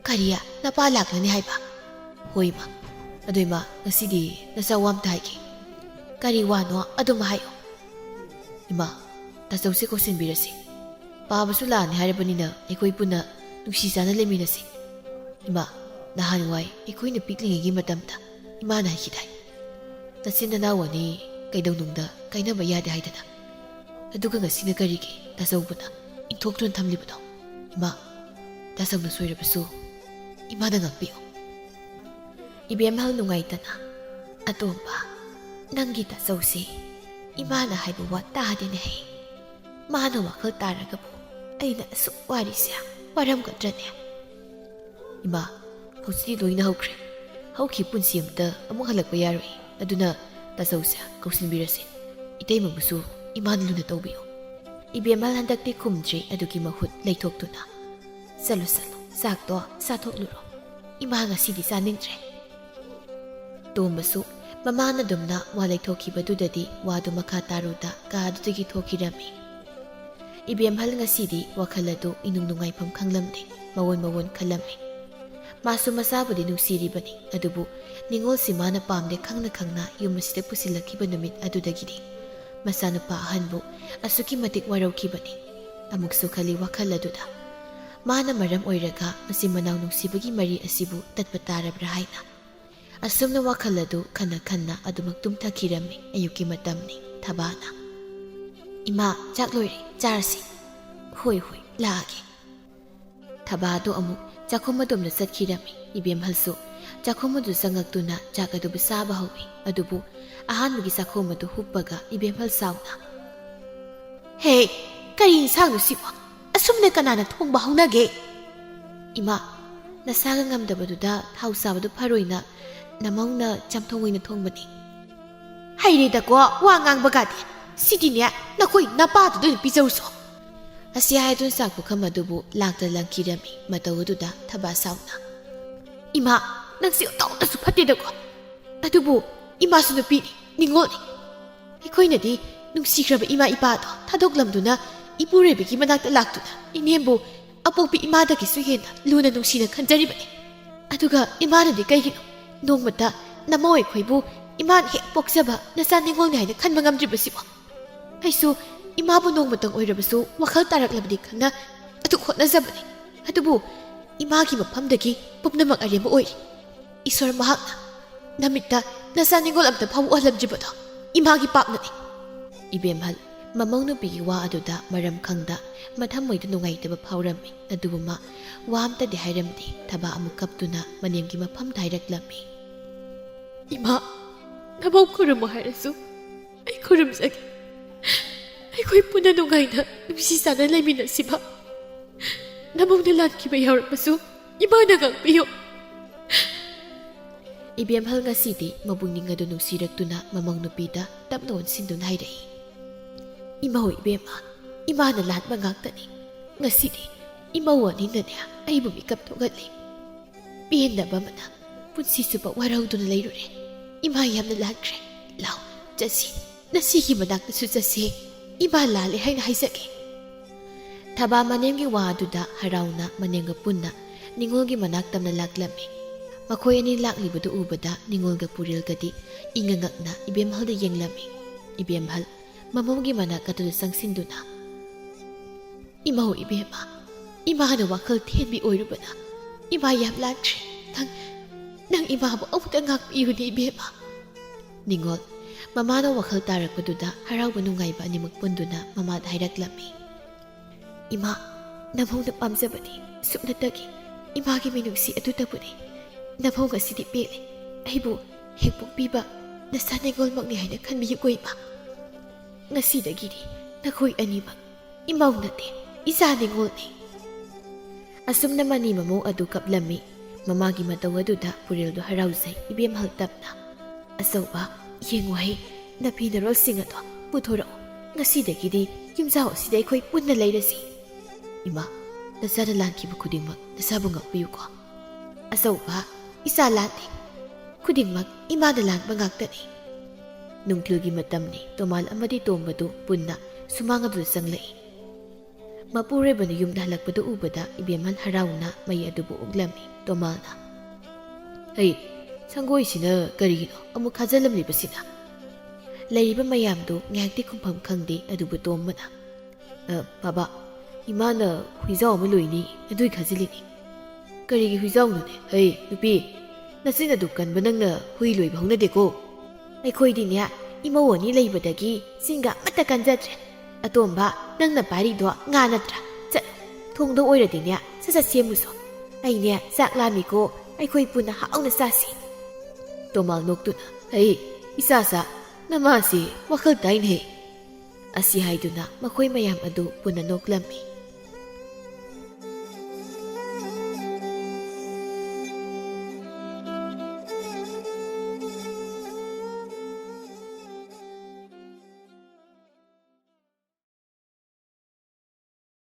ꯀꯔꯤꯌꯥ ꯅꯄꯥ ꯂꯥꯛꯂꯅꯤ ꯍꯥꯏꯕ ꯍꯣꯏ ꯏꯃꯥ ꯑꯗꯨ ꯏꯃꯥ ꯉꯁꯤꯗꯤ ꯅꯆꯥ ꯋꯥ ꯑꯝꯇ ꯍꯥꯏꯒꯦ ꯀꯔꯤ ꯋꯥꯅꯣ ꯑꯗꯨꯝ ꯍꯥꯏꯌꯣ ꯏꯃꯥ ꯇꯥꯆꯧꯁꯦ ꯀꯧꯁꯤꯟꯕꯤꯔꯁꯤ ꯄꯥꯕꯁꯨ ꯂꯥꯛꯑꯅꯤ ꯍꯥꯏꯔꯕꯅꯤꯅ ꯑꯩꯈꯣꯏ ꯄꯨꯟꯅ ꯅꯨꯡꯁꯤ ꯆꯥꯅ ꯂꯩꯃꯤꯟꯅꯁꯤ ꯏꯃꯥ ꯅꯍꯥꯟꯋꯥꯏ ꯑꯩꯈꯣꯏꯅ ꯄꯤꯛꯂꯤꯉꯩꯒꯤ ꯃꯇꯝꯗ ꯏꯃꯥꯅ ꯍꯥꯏꯈꯤꯗꯥꯏ ꯅꯆꯤꯟ ꯅꯅꯥꯎ ꯑꯅꯤ ꯀꯩꯗꯧꯅꯨꯡꯗ ꯀꯥꯏꯅꯕ ꯌꯥꯗꯦ ꯍꯥꯏꯗꯅ ꯑꯗꯨꯒ ꯉꯁꯤꯅ ꯀꯔꯤꯒꯤ ꯇꯥꯆꯧꯕꯅ ꯏꯟꯊꯣꯛꯇꯨꯅ ꯊꯝꯂꯤꯕꯅꯣ ꯏꯃꯥ ꯇꯥꯆꯧꯅ ꯁꯣꯏꯔꯕꯁꯨ ꯏꯃꯥꯅ ꯉꯥꯛꯄꯤꯌꯨ ꯏꯕꯦꯝꯍꯜ ꯅꯨꯡꯉꯥꯏꯇꯅ ꯑꯇꯣꯝꯕ ꯅꯪꯒꯤ ꯇꯥꯆꯧꯁꯤ ꯏꯃꯥꯅ ꯍꯥꯏꯕ ꯋꯥ ꯇꯥꯗꯦꯅꯦꯍꯦ ꯃꯥꯅ ꯋꯥꯈꯜ ꯇꯥꯔꯒꯕꯨ ꯑꯩꯅ ꯑꯁꯨꯛ ꯋꯥꯔꯤꯁꯦ ꯋꯥꯔꯝꯒꯗ꯭ꯔꯅꯦ ꯏꯃꯥ ꯍꯧꯖꯤꯛꯇꯤ ꯂꯣꯏꯅ ꯍꯧꯈ꯭ꯔꯦ ꯍꯧꯈꯤ ꯄꯨꯟꯁꯤ ꯑꯃꯇ ꯑꯃꯨꯛ ꯍꯜꯂꯛꯄ ꯌꯥꯔꯣꯏ ꯑꯗꯨꯅ ꯇꯥꯆꯧꯁꯦ ꯀꯧꯁꯤꯟꯕꯤꯔꯁꯤ ꯏꯇꯩꯃꯕꯨꯁꯨ ꯏꯃꯥꯅ ꯂꯨꯅ ꯇꯧꯕꯤꯌꯨ ꯏꯕꯦꯝꯍꯜ ꯍꯟꯗꯛꯇꯤ ꯈꯨꯝꯗ꯭ꯔꯤ ꯑꯗꯨꯒꯤ ꯃꯍꯨꯠ ꯂꯩꯊꯣꯛꯇꯨꯅ ꯆꯠꯂꯨ ꯆꯥꯛꯇꯣ ꯆꯥꯊꯣꯛꯂꯨꯔꯣ ꯏꯃꯥ ꯉꯁꯤꯗꯤ ꯆꯥꯅꯤꯡꯗ꯭ꯔꯦ ꯇꯣꯝꯕꯁꯨ ꯃꯃꯥꯅ ꯑꯗꯨꯝꯅ ꯋꯥ ꯂꯩꯊꯣꯛꯈꯤꯕꯗꯨꯗꯗꯤ ꯋꯥꯗꯨ ꯃꯈꯥ ꯇꯥꯔꯨꯗ ꯀꯥꯗꯨꯗꯒꯤ ꯊꯣꯛꯈꯤꯔꯝꯃꯤ ꯏꯕꯦꯝꯍꯜ ꯉꯁꯤꯗꯤ ꯋꯥꯈꯜ ꯑꯗꯨ ꯏꯅꯨꯡ ꯅꯨꯡꯉꯥꯏꯐꯝ ꯈꯪꯂꯝꯗꯦ ꯃꯋꯣꯟ ꯈꯜꯂꯝꯃꯤ ꯃꯥꯁꯨ ꯃꯆꯥꯕꯨꯗꯤ ꯅꯨꯡꯁꯤꯔꯤꯕꯅꯤ ꯑꯗꯨꯕꯨ ꯅꯤꯡꯉꯣꯜꯁꯤ ꯃꯥꯅ ꯄꯥꯝꯗꯦ ꯈꯪꯅ ꯈꯪꯅ ꯌꯨꯝ ꯑꯁꯤꯗ ꯄꯨꯁꯤꯜꯂꯛꯈꯤꯕ ꯅꯨꯃꯤꯠ ꯑꯗꯨꯗꯒꯤꯗꯤ ꯃꯆꯥꯅꯨꯄꯥ ꯑꯍꯟꯕꯨ ꯑꯁꯨꯛꯀꯤ ꯃꯇꯤꯛ ꯋꯥꯔꯧꯈꯤꯕꯅꯤ ꯑꯃꯨꯛꯁꯨ ꯈꯜꯂꯤ ꯋꯥꯈꯜ ꯑꯗꯨꯗ ꯃꯥꯅ ꯃꯔꯝ ꯑꯣꯏꯔꯒ ꯃꯆꯤꯟ ꯃꯅꯥꯎ ꯅꯨꯡꯁꯤꯕꯒꯤ ꯃꯔꯤ ꯑꯁꯤꯕꯨ ꯇꯠꯄ ꯇꯥꯔꯕ꯭ꯔꯥ ꯍꯥꯏꯅ ꯑꯁꯨꯝꯅ ꯋꯥꯈꯜ ꯑꯗꯨ ꯈꯟꯅ ꯑꯗꯨꯃꯛ ꯇꯨꯝꯊꯈꯤꯔꯝꯃꯤ ꯑꯌꯨꯛꯀꯤ ꯃꯇꯝꯅꯤ ꯊꯕꯥꯅ ꯏꯃꯥ ꯆꯥꯛ ꯂꯣꯏꯔꯦ ꯆꯥꯔꯁꯤ ꯍꯣꯏ ꯂꯥꯛꯑꯒꯦ ꯊꯕꯥꯗꯨ ꯑꯃꯨꯛ ꯆꯥꯛꯈꯨꯝ ꯑꯗꯣꯝꯗ ꯆꯠꯈꯤꯔꯝꯃꯤ ꯏꯕꯦꯝꯍꯜꯁꯨ ꯆꯥꯛꯈꯨꯝ ꯑꯗꯨ ꯆꯪꯉꯛꯇꯨꯅ ꯆꯥꯛ ꯑꯗꯨꯕꯨ ꯆꯥꯕ ꯍꯧꯏ ꯑꯗꯨꯕꯨ ꯑꯍꯥꯟꯕꯒꯤ ꯆꯥꯛꯈꯨꯝ ꯑꯗꯨ ꯍꯨꯞꯄꯒ ꯏꯕꯦꯝꯍꯜ ꯁꯥꯎꯅ ꯍꯦ ꯀꯔꯤ ꯏꯟꯁꯥꯡꯅꯣ ꯁꯤꯕꯣ ꯑꯁꯨꯝꯅ ꯀꯅꯥꯅ ꯊꯣꯡꯕ ꯍꯧꯅꯒꯦ ꯏꯃꯥ ꯅꯁꯥꯒ ꯉꯝꯗꯕꯗꯨꯗ ꯊꯥꯎ ꯆꯥꯕꯗꯨ ꯐꯔꯣꯏꯅ ꯅꯃꯧꯅ ꯆꯝꯊꯣꯡ ꯑꯣꯏꯅ ꯊꯣꯡꯕꯅꯤ ꯍꯩꯔꯦꯗꯀꯣ ꯋꯥ ꯉꯥꯡꯕꯒꯥꯗꯤ ꯁꯤꯗꯤꯅꯦ ꯅꯈꯣꯏ ꯅꯄꯥꯗꯨꯗ ꯑꯣꯏꯅ ꯄꯤꯖꯧꯁꯣ ꯑꯁꯤ ꯍꯥꯏꯗꯨꯅ ꯆꯥꯛ ꯄꯨꯈꯝ ꯑꯗꯨꯕꯨ ꯂꯥꯛꯇ ꯂꯪꯈꯤꯔꯝꯃꯤ ꯃꯇꯧ ꯑꯗꯨꯗ ꯊꯕꯥ ꯁꯥꯎꯅ ꯏꯃꯥ ꯅꯪꯁꯤ ꯑꯇꯧꯅꯁꯨ ꯐꯠꯇꯦꯗꯀꯣ ꯑꯗꯨꯕꯨ ꯏꯃꯥꯁꯨ ꯅꯨꯄꯤꯅꯤ ꯅꯤꯡꯉꯣꯜꯅꯤ ꯑꯩꯈꯣꯏꯅꯗꯤ ꯅꯨꯡꯁꯤꯈ꯭ꯔꯕ ꯏꯃꯥ ꯏꯄꯥꯗꯣ ꯊꯥꯗꯣꯛꯂꯝꯗꯨꯅ ꯏꯄꯨꯔꯣꯏꯕꯒꯤ ꯃꯅꯥꯛꯇ ꯂꯥꯛꯇꯨꯅ ꯏꯅꯦꯝꯕꯨ ꯑꯄꯣꯛꯄꯤ ꯏꯃꯥꯗꯒꯤꯁꯨ ꯍꯦꯟꯅ ꯂꯨꯅ ꯅꯨꯡꯁꯤꯅ ꯈꯟꯖꯔꯤꯕꯅꯤ ꯑꯗꯨꯒ ꯏꯃꯥꯅꯗꯤ ꯀꯩꯒꯤꯅꯣ ꯅꯣꯡꯃꯇ ꯅꯃꯧ ꯑꯩꯈꯣꯏꯕꯨ ꯏꯃꯥꯅ ꯍꯦꯛ ꯄꯣꯛꯆꯕ ꯅꯆꯥ ꯅꯤꯡꯉꯣꯜꯅꯤ ꯍꯥꯏꯅ ꯈꯟꯕ ꯉꯝꯗ꯭ꯔꯤꯕꯁꯤꯕꯣ ꯑꯩꯁꯨ ꯏꯃꯥꯕꯨ ꯅꯣꯡꯃꯇꯪ ꯑꯣꯏꯔꯕꯁꯨ ꯋꯥꯈꯜ ꯇꯥꯔꯛꯂꯕꯗꯤ ꯈꯟꯅ ꯑꯗꯨ ꯍꯣꯠꯅꯖꯕꯅꯤ ꯑꯗꯨꯕꯨ ꯏꯃꯥꯒꯤ ꯃꯐꯝꯗꯒꯤ ꯄꯨꯝꯅꯃꯛ ꯑꯔꯦꯝꯕ ꯑꯣꯏꯔꯤ ꯏꯁꯣꯔ ꯃꯍꯥꯛꯅ ꯅꯃꯤꯠꯇ ꯅꯆꯥ ꯅꯤꯡꯉꯣꯜ ꯑꯝꯇ ꯐꯥꯎ ꯎꯍꯜꯂꯝꯗ꯭ꯔꯤꯕꯗꯣ ꯏꯃꯥꯒꯤ ꯄꯥꯞꯅꯅꯤ ꯏꯕꯦꯝꯍꯜ ꯃꯃꯧ ꯅꯨꯄꯤꯒꯤ ꯋꯥ ꯑꯗꯨꯗ ꯃꯔꯝ ꯈꯪꯗ ꯃꯊꯃꯣꯏꯗ ꯅꯨꯡꯉꯥꯏꯇꯕ ꯐꯥꯎꯔꯝꯃꯤ ꯑꯗꯨꯕꯨ ꯃꯥ ꯋꯥ ꯑꯝꯇꯗꯤ ꯍꯥꯏꯔꯝꯗꯦ ꯊꯕꯥ ꯑꯃꯨꯛ ꯀꯞꯇꯨꯅ ꯃꯅꯦꯝꯒꯤ ꯃꯐꯝꯗ ꯍꯥꯏꯔꯛꯂꯝꯃꯤ ꯏꯃꯥ ꯅꯃꯧ ꯈꯨꯔꯨꯝꯃꯨ ꯍꯥꯏꯔꯁꯨ ꯑꯩ ꯈꯨꯔꯨꯝꯖꯒꯦ ꯑꯩꯈꯣꯏ ꯄꯨꯟꯅ ꯅꯨꯡꯉꯥꯏꯅ ꯅꯨꯡꯁꯤ ꯆꯥꯅ ꯂꯩꯃꯤꯟꯅꯁꯤꯕ ꯅꯃꯧꯅ ꯂꯥꯟꯈꯤꯕ ꯌꯥꯎꯔꯕꯁꯨ ꯏꯃꯥꯅ ꯉꯥꯛꯄꯤꯌꯨ ꯏꯕꯦꯝꯍꯜ ꯉꯁꯤꯗꯤ ꯃꯕꯨꯡꯅꯤꯡ ꯑꯗꯨ ꯅꯨꯡꯁꯤꯔꯛꯇꯨꯅ ꯃꯃꯧ ꯅꯨꯄꯤꯗ ꯇꯞꯅ ꯑꯣꯟꯁꯤꯟꯗꯨꯅ ꯍꯥꯏꯔꯛꯏ꯫ ꯏꯃꯧ ꯏꯕꯦꯝꯃ, ꯏꯃꯥꯅ ꯂꯥꯟꯕ ꯉꯥꯛꯇꯅꯤ꯫ ꯉꯁꯤꯗꯤ ꯏꯃꯧ ꯑꯅꯤꯅꯅꯦ ꯑꯩꯕꯨ ꯃꯤꯀꯞ ꯊꯣꯛꯍꯜꯂꯤ꯫ ꯄꯦꯟꯗꯕ ꯑꯃꯅ ꯄꯨꯟꯁꯤ ꯆꯨꯞꯄ ꯋꯥꯔꯧꯗꯨꯅ ꯂꯩꯔꯨꯔꯦ꯫ ꯏꯃꯥ ꯌꯥꯝꯅ ꯂꯥꯟꯈ꯭ꯔꯦ꯫ ꯂꯥꯎ ꯆꯠꯁꯤ, ꯅꯁꯤꯒꯤ ꯃꯅꯥꯛꯇꯁꯨ ꯆꯠꯁꯤ꯫ ꯏꯃꯥ ꯂꯥꯜꯂꯦ ꯍꯥꯏꯅ ꯍꯥꯏꯖꯒꯦ꯫ ꯊꯕꯥ ꯃꯅꯦꯝꯒꯤ ꯋꯥ ꯑꯗꯨꯗ ꯍꯔꯥꯎꯅ ꯃꯅꯦꯝꯒ ꯄꯨꯟꯅ ꯅꯤꯡꯉꯣꯜꯒꯤ ꯃꯅꯥꯛ ꯇꯝꯅ ꯂꯥꯛꯂꯝꯃꯤ꯫ ꯃꯈꯣꯏ ꯑꯅꯤ ꯂꯥꯛꯂꯤꯕꯗꯨ ꯎꯕꯗ ꯅꯤꯡꯉꯣꯜꯒ ꯄꯨꯔꯦꯜꯒꯗꯤ ꯏꯪꯉ ꯉꯛꯅ ꯏꯕꯦꯝꯍꯜꯗ ꯌꯦꯡꯂꯝꯃꯤ꯫ ꯏꯕꯦꯝꯍꯜ ꯃꯃꯧꯒꯤ ꯃꯅꯥꯛ ꯑꯗꯨꯗ ꯆꯪꯁꯤꯟꯗꯨꯅ, ꯏꯃꯧ ꯏꯕꯦꯝꯃ, ꯏꯃꯥꯅ ꯋꯥꯈꯜ ꯊꯦꯟꯕꯤ ꯑꯣꯏꯔꯨꯕꯅ ꯏꯃꯥ ꯌꯥꯝ ꯂꯥꯟꯈ꯭ꯔꯦ꯫ ꯅꯪ ꯏꯃꯥꯕꯨ ꯑꯃꯨꯛꯇ ꯉꯥꯛꯄꯤꯌꯨꯅꯦ ꯏꯕꯦꯝꯃ꯫ ꯅꯤꯡꯉꯣꯜ ꯃꯃꯥꯅ ꯋꯥꯈꯜ ꯇꯥꯔꯛꯄꯗꯨꯗ ꯍꯔꯥꯎꯕ ꯅꯨꯡꯉꯥꯏꯕ ꯑꯅꯤꯃꯛ ꯄꯨꯟꯗꯨꯅ ꯃꯃꯥꯗ ꯍꯥꯏꯔꯛꯂꯝꯃꯤ꯫ ꯏꯃꯥ, ꯅꯃꯧꯅ ꯄꯥꯝꯖꯕꯅꯤ ꯁꯨꯞꯅꯇꯒꯤ ꯏꯃꯥꯒꯤ ꯃꯤꯅꯨꯡꯁꯤ ꯑꯗꯨꯇꯕꯨꯅꯤ꯫ ꯅꯃꯧ ꯉꯁꯤꯗꯤ ꯄꯦꯜꯂꯦ꯫ ꯑꯩꯕꯨ ꯍꯦꯛ ꯄꯣꯛꯄꯤꯕ ꯅꯆꯥ ꯅꯤꯡꯉꯣꯜꯃꯛꯅꯤ ꯍꯥꯏꯅ ꯈꯟꯕꯤꯌꯨꯀꯣ ꯏꯃꯥ꯫ ꯉꯁꯤꯗꯒꯤꯗꯤ ꯅꯈꯣꯏ ꯑꯅꯤꯃꯛ ꯏꯃꯧ ꯅꯠꯇꯦ, ꯏꯆꯥ ꯅꯤꯡꯉꯣꯜꯅꯤ꯫ ꯑꯁꯨꯝꯅ ꯃꯅꯤ ꯃꯃꯧ ꯑꯗꯨ ꯀꯞꯂꯝꯃꯤ꯫ ꯃꯃꯥꯒꯤ ꯃꯇꯧ ꯑꯗꯨꯗ ꯄꯨꯔꯦꯜꯗꯨ ꯍꯔꯥꯎꯖꯩ꯫ ꯏꯕꯦꯝꯍꯜ ꯇꯞꯅ, ꯑꯆꯧꯕ ꯌꯦꯡꯉꯨꯍꯩ, ꯅꯐꯤ ꯅꯔꯣꯜꯁꯤꯡ ꯑꯗꯣ ꯄꯨꯊꯣꯔꯛꯎ꯫ ꯉꯁꯤꯗꯒꯤꯗꯤ ꯌꯨꯝꯖꯥꯎ ꯑꯁꯤꯗ ꯑꯩꯈꯣꯏ ꯄꯨꯟꯅ ꯂꯩꯔꯁꯤ꯫ ꯏꯃꯥ, ꯅꯆꯥꯅ ꯂꯥꯟꯈꯤꯕ ꯈꯨꯗꯤꯡꯃꯛ ꯅꯆꯥꯕꯨ ꯉꯥꯛꯄꯤꯌꯨꯀꯣ꯫ ꯑꯆꯧꯕ, ꯏꯆꯥ ꯂꯥꯟꯗꯦ꯫ ꯈꯨꯗꯤꯡꯃꯛ ꯏꯃꯥꯅ ꯂꯥꯟꯕ ꯉꯥꯛꯇꯅꯤ꯫ ꯅꯨꯡꯊꯤꯜꯒꯤ ꯃꯇꯝꯅꯤ꯫ ꯇꯣꯃꯥꯜ ꯑꯃꯗꯤ ꯇꯣꯝꯕꯗꯨ ꯄꯨꯟꯅ ꯁꯨꯃꯥꯡ ꯑꯗꯨꯗ ꯆꯪꯂꯛꯏ꯫ ꯃꯄꯨꯔꯣꯏꯕꯅ ꯌꯨꯝꯗ ꯍꯜꯂꯛꯄꯗꯨ ꯎꯕꯗ ꯏꯕꯦꯝꯍꯜ ꯍꯔꯥꯎꯅ ꯃꯩ ꯑꯗꯨꯕꯨ ꯎꯛꯂꯝꯃꯤ꯫ ꯇꯣꯃꯥꯜꯅ, ꯍꯩ, ꯁꯪꯒꯣꯏꯁꯤꯅ ꯀꯔꯤꯒꯤꯅꯣ ꯑꯃꯨꯛ ꯈꯥꯖꯤꯜꯂꯝꯂꯤꯕꯁꯤꯅ? ꯂꯩꯔꯤꯕ ꯃꯌꯥꯝꯗꯨ ꯉꯥꯏꯍꯥꯛꯇꯤ ꯈꯨꯝꯐꯝ ꯈꯪꯗꯦ꯫ ꯑꯗꯨꯕꯨ ꯇꯣꯝꯕꯅ, ꯕꯥꯕꯥ, ꯏꯃꯥꯅ ꯍꯨꯏꯖꯥꯎ ꯑꯃ ꯂꯣꯏꯅꯤ ꯑꯗꯨꯏ ꯈꯥꯖꯤꯜꯂꯤꯅꯤ꯫ ꯀꯔꯤꯒꯤ ꯍꯨꯏꯖꯥꯎꯅꯣꯅꯦ? ꯍꯩ ꯅꯨꯄꯤ, ꯅꯆꯤꯟ ꯑꯗꯨ ꯀꯟꯕ ꯅꯪꯅ ꯍꯨꯏ ꯂꯣꯏꯕ ꯍꯧꯅꯗꯦꯀꯣ꯫ ꯑꯩꯈꯣꯏꯗꯤꯅꯦ ꯏꯃꯧ ꯑꯅꯤ ꯂꯩꯕꯗꯒꯤ ꯆꯤꯟꯒ ꯑꯃꯠꯇ ꯀꯟꯖꯗ꯭ꯔꯦ꯫ ꯑꯇꯣꯝꯕ, ꯅꯪꯅ ꯄꯥꯏꯔꯤꯗꯣ ꯉꯥ ꯅꯠꯇ꯭ꯔꯥ? ꯆꯠ, ꯊꯣꯡꯗ ꯑꯣꯏꯔꯗꯤꯅꯦ ꯁꯠ ꯁꯦꯝꯃꯨꯁꯣ꯫ ꯑꯩꯅꯦ ꯆꯥꯛ ꯂꯥꯝꯃꯤꯀꯣ, ꯑꯩꯈꯣꯏ ꯄꯨꯟꯅ ꯍꯥꯎꯅ ꯆꯥꯁꯤ꯫ ꯇꯣꯃꯥꯜ ꯅꯣꯛꯇꯨꯅ, ꯍꯩ ꯏꯆꯥ, ꯅꯃꯥꯁꯤ ꯋꯥꯈꯜ ꯇꯥꯏꯅꯦ꯫ ꯑꯁꯤ ꯍꯥꯏꯗꯨꯅ ꯃꯈꯣꯏ ꯃꯌꯥꯝ ꯑꯗꯨ ꯄꯨꯟꯅ ꯅꯣꯛꯂꯝꯃꯤ꯫